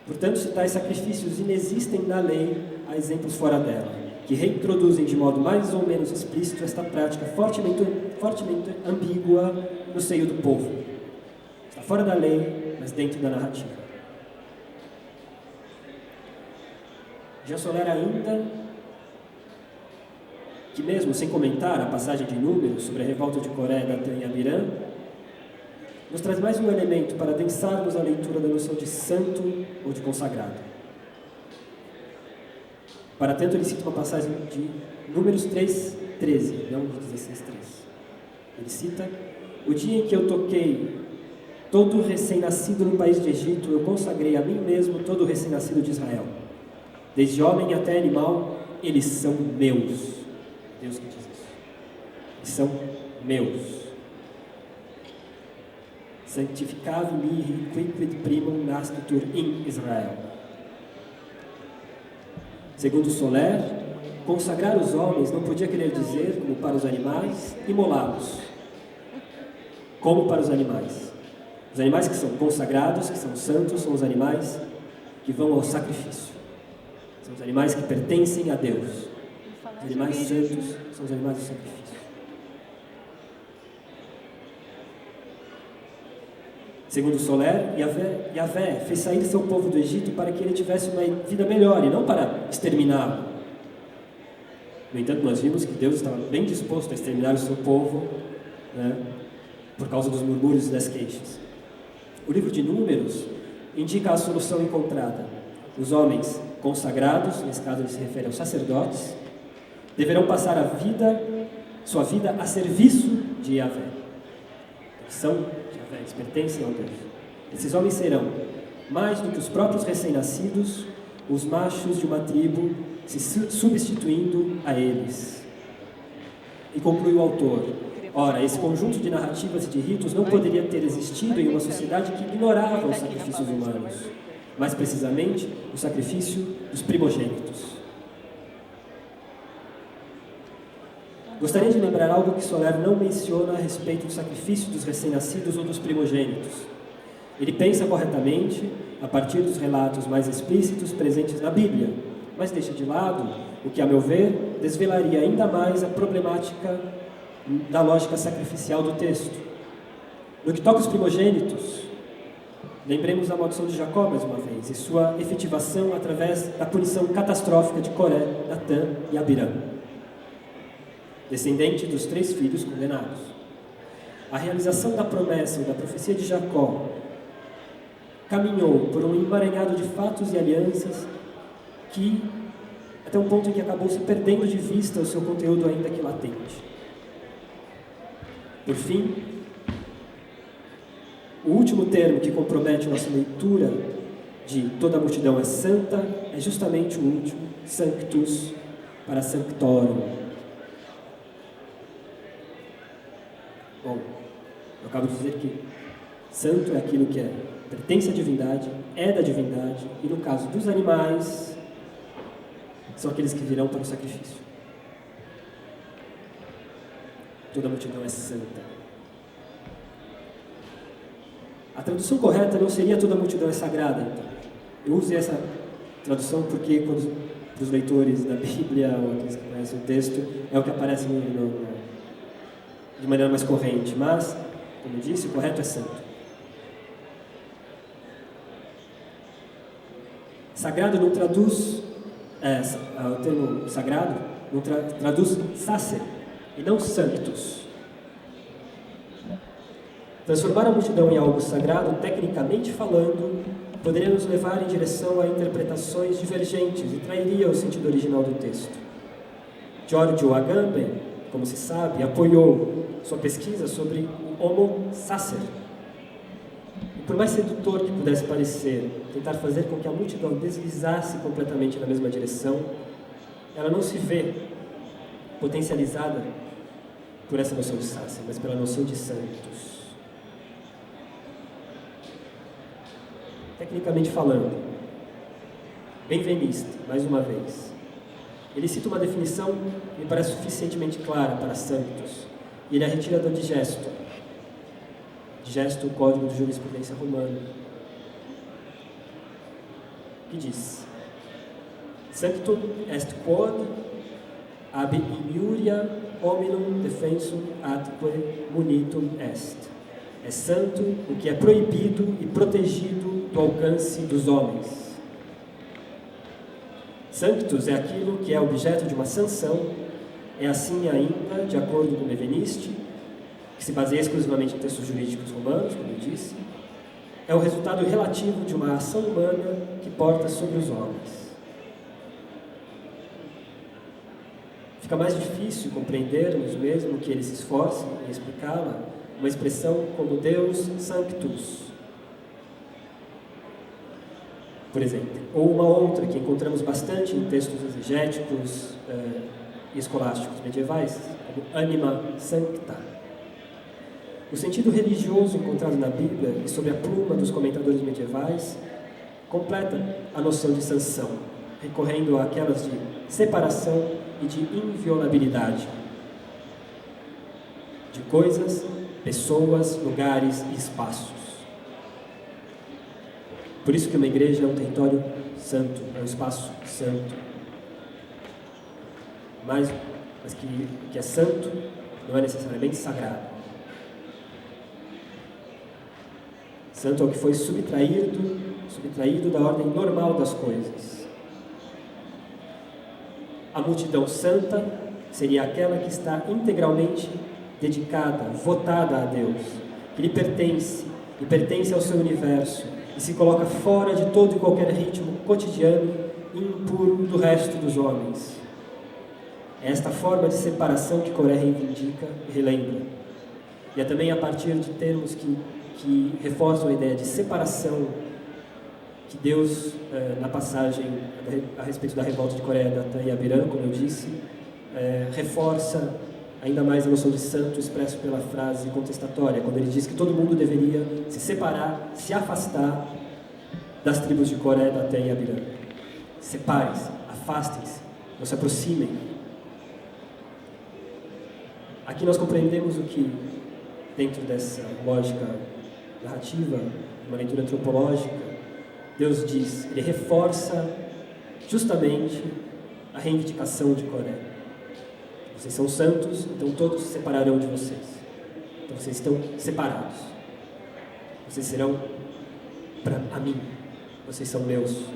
Portanto, se tais sacrifícios inexistem na lei, há exemplos fora dela, que reintroduzem de modo mais ou menos explícito esta prática fortemente ambígua no seio do povo. Está fora da lei, mas dentro da narrativa. Jean Soler ainda, que mesmo sem comentar a passagem de Números sobre a revolta de Coré, Datã e Abirã, nos traz mais um elemento para adensarmos a leitura da noção de santo ou de consagrado. Para tanto, ele cita uma passagem de Números 3, 13, não de 16, 13. Ele cita: o dia em que eu toquei todo recém-nascido no país de Egito, eu consagrei a mim mesmo todo recém-nascido de Israel. Desde homem até animal, eles são meus. Deus que diz isso. Eles são meus. Sanctificavi-mi quicquid primum nascitur in Israel. Segundo Soler, consagrar os homens não podia querer dizer, como para os animais, imolá-los. Como para os animais. Os animais que são consagrados, que são santos, são os animais que vão ao sacrifício. São os animais que pertencem a Deus. Os animais santos são os animais do sacrifício. Segundo Soler, Yahvé fez sair seu povo do Egito para que ele tivesse uma vida melhor e não para exterminá-lo. No entanto, nós vimos que Deus estava bem disposto a exterminar o seu povo, né, por causa dos murmúrios e das queixas. O livro de Números indica a solução encontrada. Os homens consagrados, nesse caso ele se refere aos sacerdotes, deverão passar sua vida a serviço de Yahvé. São de Yahvé, eles pertencem ao Deus. Esses homens serão, mais do que os próprios recém-nascidos, os machos de uma tribo, se substituindo a eles. E conclui o autor: ora, esse conjunto de narrativas e de ritos não poderia ter existido em uma sociedade que ignorava os sacrifícios humanos, mais precisamente o sacrifício dos primogênitos. Gostaria de lembrar algo que Soler não menciona a respeito do sacrifício dos recém-nascidos ou dos primogênitos. Ele pensa corretamente a partir dos relatos mais explícitos presentes na Bíblia, mas deixa de lado o que, a meu ver, desvelaria ainda mais a problemática da lógica sacrificial do texto. No que toca aos primogênitos, lembremos da maldição de Jacó mais uma vez, e sua efetivação através da punição catastrófica de Coré, Datã e Abirã, descendente dos 3 filhos condenados. A realização da promessa e da profecia de Jacó caminhou por um emaranhado de fatos e alianças que, até um ponto em que acabou se perdendo de vista o seu conteúdo ainda que latente. Por fim, o último termo que compromete nossa leitura de toda a multidão é santa é justamente o último, sanctus, para sanctorum. Bom, eu acabo de dizer que santo é aquilo que pertence à divindade, é da divindade, e no caso dos animais, são aqueles que virão para o sacrifício. toda a multidão é santa. A tradução correta não seria toda a multidão é sagrada, então. Eu usei essa tradução porque, para os leitores da Bíblia, ou aqueles que conhecem o texto, é o que aparece de maneira mais corrente. Mas, como eu disse, o correto é santo. Sagrado não traduz, o termo sagrado não traduz sacer, e não sanctus. Transformar a multidão em algo sagrado, tecnicamente falando, poderia nos levar em direção a interpretações divergentes e trairia o sentido original do texto. Giorgio Agamben, como se sabe, apoiou sua pesquisa sobre o homo sacer. E por mais sedutor que pudesse parecer tentar fazer com que a multidão deslizasse completamente na mesma direção, ela não se vê potencializada por essa noção de sacer, mas pela noção de santos. Tecnicamente falando, Benveniste, mais uma vez, ele cita uma definição que me parece suficientemente clara para santos, e ele a retira do digesto, o código de jurisprudência romano, que diz: Sanctum est quod ab injuria hominum defensum atque munitum est. É santo o que é proibido e protegido do alcance dos homens. Sanctus é aquilo que é objeto de uma sanção, é assim ainda, de acordo com Benveniste, que se baseia exclusivamente em textos jurídicos romanos, como eu disse, é o resultado relativo de uma ação humana que porta sobre os homens. Fica mais difícil compreendermos, mesmo que ele se esforce em explicá-la, uma expressão como Deus Sanctus, por exemplo, ou uma outra que encontramos bastante em textos exegéticos e escolásticos medievais, como Anima Sancta. O sentido religioso encontrado na Bíblia e sob a pluma dos comentadores medievais completa a noção de sanção, recorrendo àquelas de separação e de inviolabilidade de coisas, pessoas, lugares e espaços. Por isso que uma igreja é um território santo, é um espaço santo. Mas que é santo não é necessariamente sagrado. Santo é o que foi subtraído da ordem normal das coisas. A multidão santa seria aquela que está integralmente dedicada, votada a Deus, que lhe pertence e pertence ao seu universo e se coloca fora de todo e qualquer ritmo cotidiano e impuro do resto dos homens. É esta forma de separação que Coré reivindica e relembra. E é também a partir de termos que reforçam a ideia de separação que Deus, na passagem a respeito da revolta de Coré, Datã e Abirã, como eu disse, reforça ainda mais a noção de santo expresso pela frase contestatória, quando ele diz que todo mundo deveria se separar, se afastar das tribos de Coré, Datã e Abirã. Separem-se, afastem-se, não se aproximem. Aqui nós compreendemos o que, dentro dessa lógica narrativa, uma leitura antropológica, Deus diz, ele reforça justamente a reivindicação de Coré. Vocês são santos, então todos se separarão de vocês. Então vocês estão separados. Vocês serão para a mim. Vocês são meus.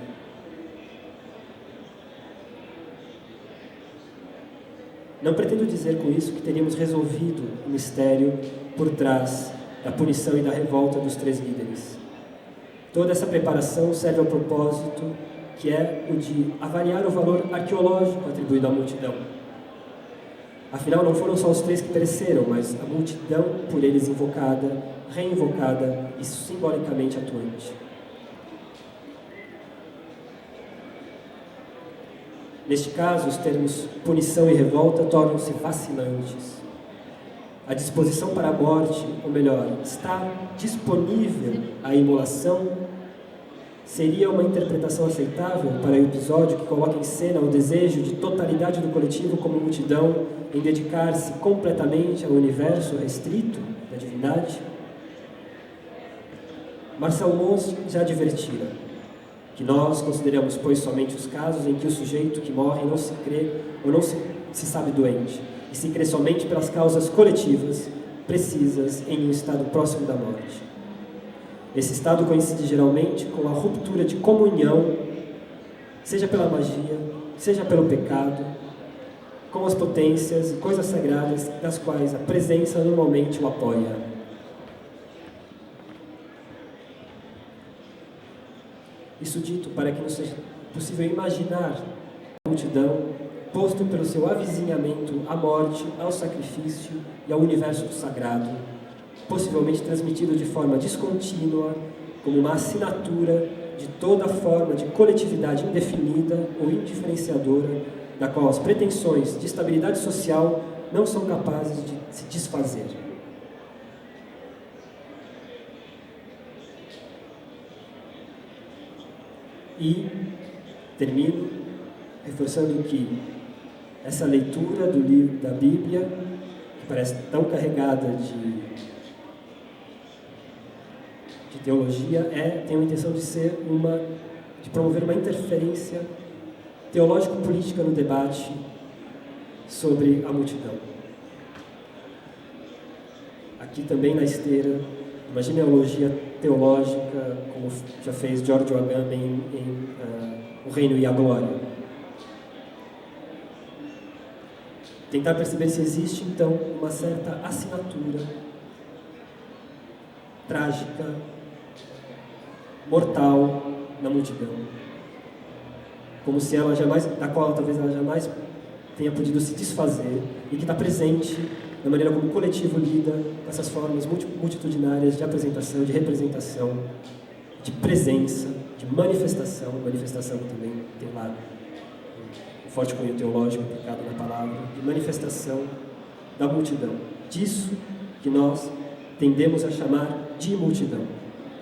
Não pretendo dizer com isso que teríamos resolvido o mistério por trás da punição e da revolta dos 3 líderes. Toda essa preparação serve ao propósito que é o de avaliar o valor arqueológico atribuído à multidão. Afinal, não foram só os 3 que pereceram, mas a multidão por eles invocada, reinvocada e simbolicamente atuante. Neste caso, os termos punição e revolta tornam-se vacilantes. A disposição para a morte, ou melhor, está disponível a imolação, seria uma interpretação aceitável para o episódio que coloca em cena o desejo de totalidade do coletivo como multidão em dedicar-se completamente ao universo restrito da divindade? Marcel Mauss já advertira que nós consideramos, pois, somente os casos em que o sujeito que morre não se crê ou não se sabe doente, e se crê somente pelas causas coletivas precisas em um estado próximo da morte. Esse estado coincide geralmente com a ruptura de comunhão, seja pela magia, seja pelo pecado, com as potências e coisas sagradas das quais a presença normalmente o apoia. Isso dito para que não seja possível imaginar a multidão posto pelo seu avizinhamento à morte, ao sacrifício e ao universo do sagrado, possivelmente transmitido de forma descontínua, como uma assinatura de toda forma de coletividade indefinida ou indiferenciadora, da qual as pretensões de estabilidade social não são capazes de se desfazer. E termino reforçando que essa leitura do livro da Bíblia, que parece tão carregada de teologia, tem a intenção de promover uma interferência teológico-política no debate sobre a multidão. Aqui também na esteira, uma genealogia teológica, como já fez Giorgio Agamben em O Reino e a Glória. Tentar perceber se existe, então, uma certa assinatura trágica, mortal na multidão, como se ela jamais, da qual talvez ela jamais tenha podido se desfazer e que está presente na maneira como o coletivo lida com essas formas multitudinárias de apresentação, de representação, de presença, de manifestação que também tem lá um forte cunho teológico aplicado na palavra, de manifestação da multidão, disso que nós tendemos a chamar de multidão.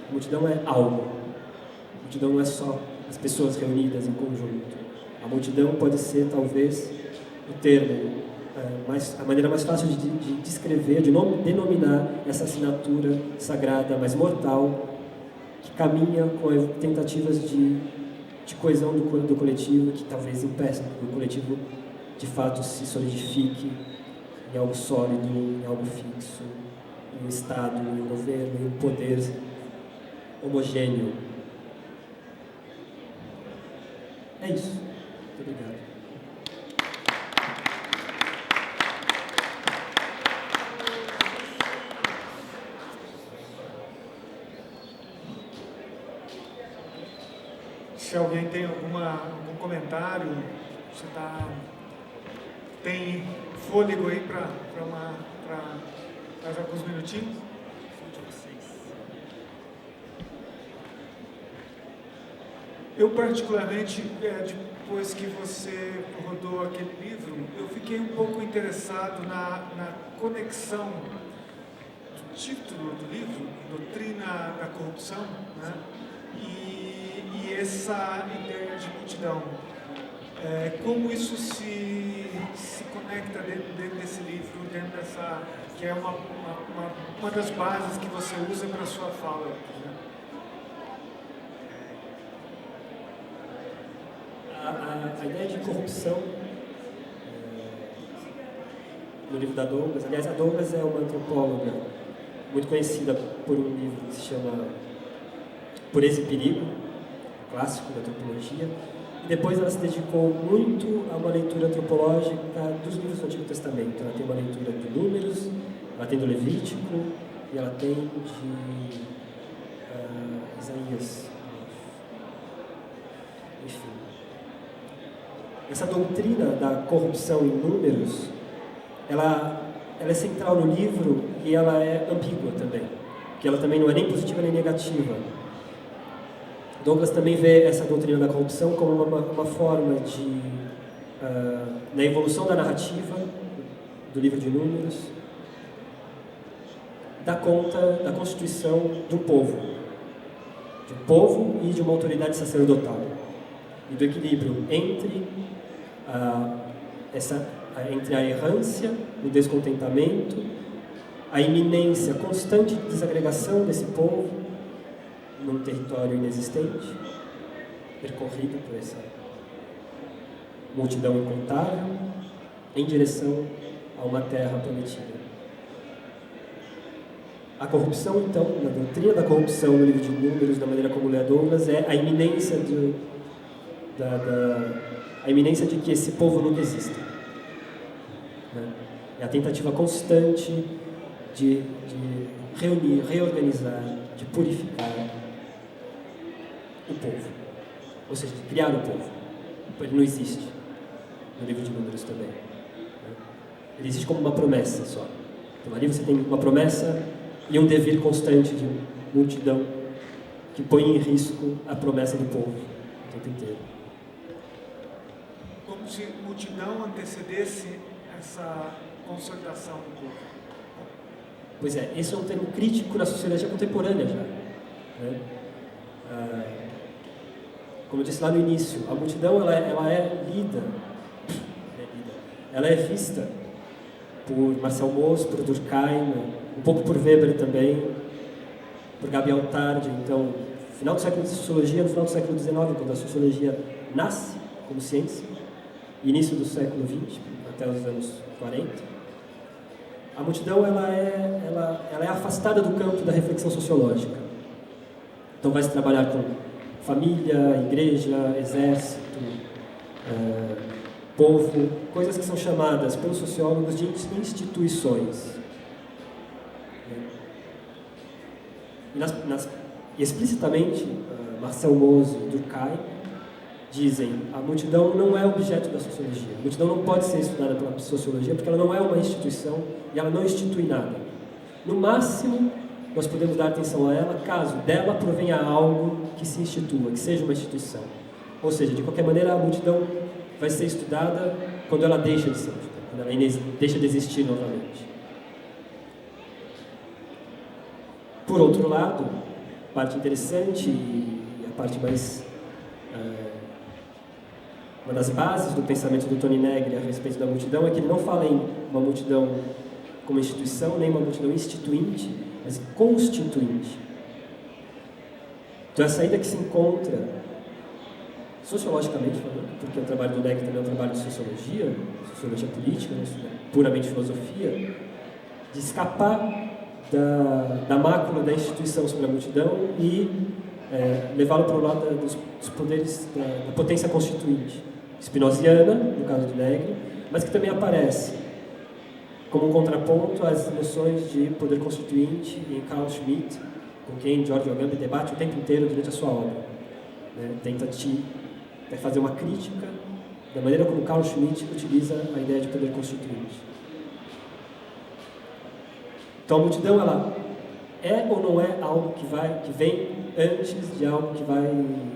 A multidão é algo. A multidão não é só as pessoas reunidas em conjunto. A multidão pode ser, talvez, o termo, a maneira mais fácil de descrever, de denominar essa assinatura sagrada, mais mortal, que caminha com tentativas de coesão do coletivo, que talvez impeçam que o coletivo, de fato, se solidifique em algo sólido, em algo fixo, em um Estado, em um governo, em um poder homogêneo. É isso. Muito obrigado. Se alguém tem algum comentário, você tem fôlego aí para mais alguns minutinhos? Eu particularmente, depois que você rodou aquele livro, eu fiquei um pouco interessado na conexão do título do livro, Doutrina da Corrupção, né? E essa ideia de multidão. Como isso se conecta dentro desse livro, dentro dessa, que é uma das bases que você usa para a sua fala, né? A ideia de corrupção no livro da Douglas, aliás, a Douglas é uma antropóloga muito conhecida por um livro que se chama Pureza e Perigo, clássico da antropologia, e depois ela se dedicou muito a uma leitura antropológica dos livros do Antigo Testamento. Ela tem uma leitura de Números, ela tem do Levítico e ela tem de Isaías. Enfim. Essa doutrina da corrupção em Números, ela é central no livro e ela é ambígua também, que ela também não é nem positiva nem negativa. Douglas também vê essa doutrina da corrupção como uma forma de, na evolução da narrativa do livro de Números, dar conta da constituição de um povo, de um povo e de uma autoridade sacerdotal, e do equilíbrio entre entre a errância, o descontentamento, a iminência constante de desagregação desse povo num território inexistente, percorrido por essa multidão incontável, em direção a uma terra prometida. A corrupção, então, na doutrina da corrupção no livro de Números, da maneira como lê Douglas, é a iminência a iminência de que esse povo nunca exista. Né? É a tentativa constante de reunir, reorganizar, de purificar o povo. Ou seja, de criar o povo. Ele não existe no livro de Números também. Né? Ele existe como uma promessa só. Então ali você tem uma promessa e um dever constante de multidão que põe em risco a promessa do povo o tempo inteiro. Como se multidão antecedesse essa consolidação do povo. Pois é, esse é um termo crítico na sociologia contemporânea já. Né? Como eu disse lá no início, a multidão ela é lida, ela é vista por Marcel Mauss, por Durkheim, um pouco por Weber também, por Gabriel Tarde. Então, final do século de sociologia, no final do século XIX, quando a sociologia nasce como ciência, início do século XX, até os anos 40, a multidão ela é afastada do campo da reflexão sociológica. Então vai se trabalhar com família, igreja, exército, povo, coisas que são chamadas pelos sociólogos de instituições. E explicitamente, Marcel Mauss e Durkheim dizem a multidão não é objeto da sociologia. A multidão não pode ser estudada pela sociologia porque ela não é uma instituição e ela não institui nada. No máximo, nós podemos dar atenção a ela caso dela provenha algo que se institua, que seja uma instituição. Ou seja, de qualquer maneira, a multidão vai ser estudada quando ela deixa de ser multidão, quando ela deixa de existir novamente. Por outro lado, a parte interessante e a parte mais... uma das bases do pensamento do Tony Negri a respeito da multidão é que ele não fala em uma multidão como instituição, nem uma multidão instituinte, mas constituinte. Então, essa saída que se encontra, sociologicamente falando, porque o trabalho do Negri também é um trabalho de sociologia política, né, puramente filosofia, de escapar da mácula da instituição sobre a multidão e levá-lo para o lado dos poderes da potência constituinte, spinoziana, no caso do Negri, mas que também aparece como um contraponto às noções de poder constituinte em Carl Schmitt, com quem Giorgio Agamben debate o tempo inteiro durante a sua obra. Né? Tenta fazer uma crítica da maneira como Carl Schmitt utiliza a ideia de poder constituinte. Então a multidão, ela é ou não é algo que vem antes de algo que vai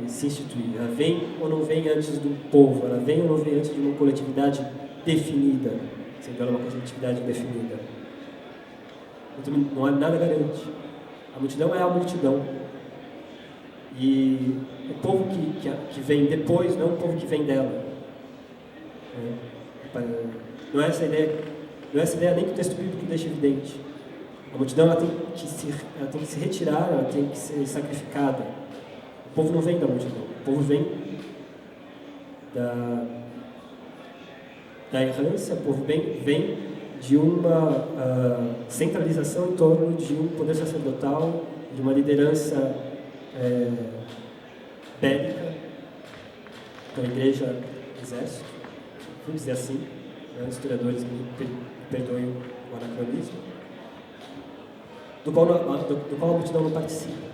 se instituir? Ela vem ou não vem antes do povo? Ela vem ou não vem antes de uma coletividade definida? Sendo ela uma coletividade definida. Então, não há nada garante. A multidão é a multidão. E o povo que vem depois não é o povo que vem dela. Não é essa ideia nem que o texto bíblico deixa evidente. A multidão ela tem que se retirar, ela tem que ser sacrificada. O povo não vem da multidão, o povo vem da errância, o povo vem de uma centralização em torno de um poder sacerdotal, de uma liderança bélica, então igreja, exército, vamos dizer assim, né? Os historiadores me perdoem o anacronismo, do qual a multidão não participa.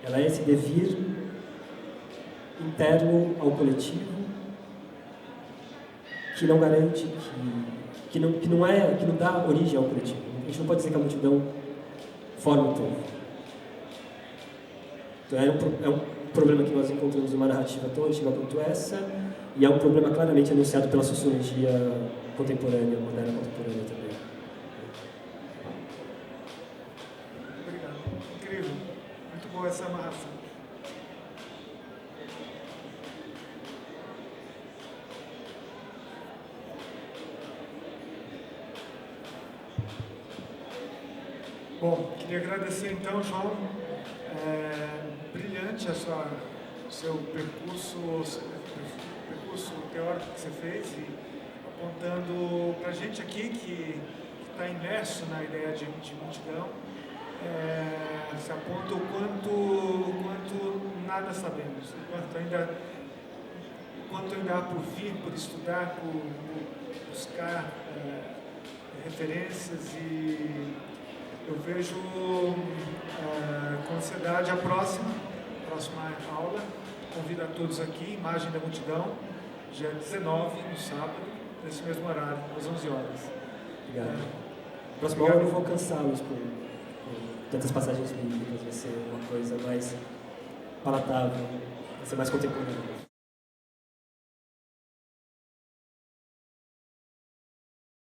Ela é esse devir interno ao coletivo que não garante, que não dá origem ao coletivo. A gente não pode dizer que a multidão forma o povo. Então é um problema que nós encontramos numa narrativa tão antiga quanto essa, e é um problema claramente anunciado pela sociologia contemporânea, moderna contemporânea também. Obrigado. Incrível. Muito boa essa amarração. Bom, queria agradecer então, João, brilhante o seu percurso teórico que você fez e apontando para a gente aqui que está imerso na ideia de multidão, se aponta o quanto nada sabemos, o quanto ainda há por vir, por estudar, por buscar referências e eu vejo com ansiedade a próxima aula. Convido a todos aqui, Imagem da Multidão, dia 19, no sábado, nesse mesmo horário, às 11 horas. Obrigado. Próxima aula eu não vou cansá-los por tantas passagens bíblicas, vai ser uma coisa mais palatável, vai ser mais contemporânea.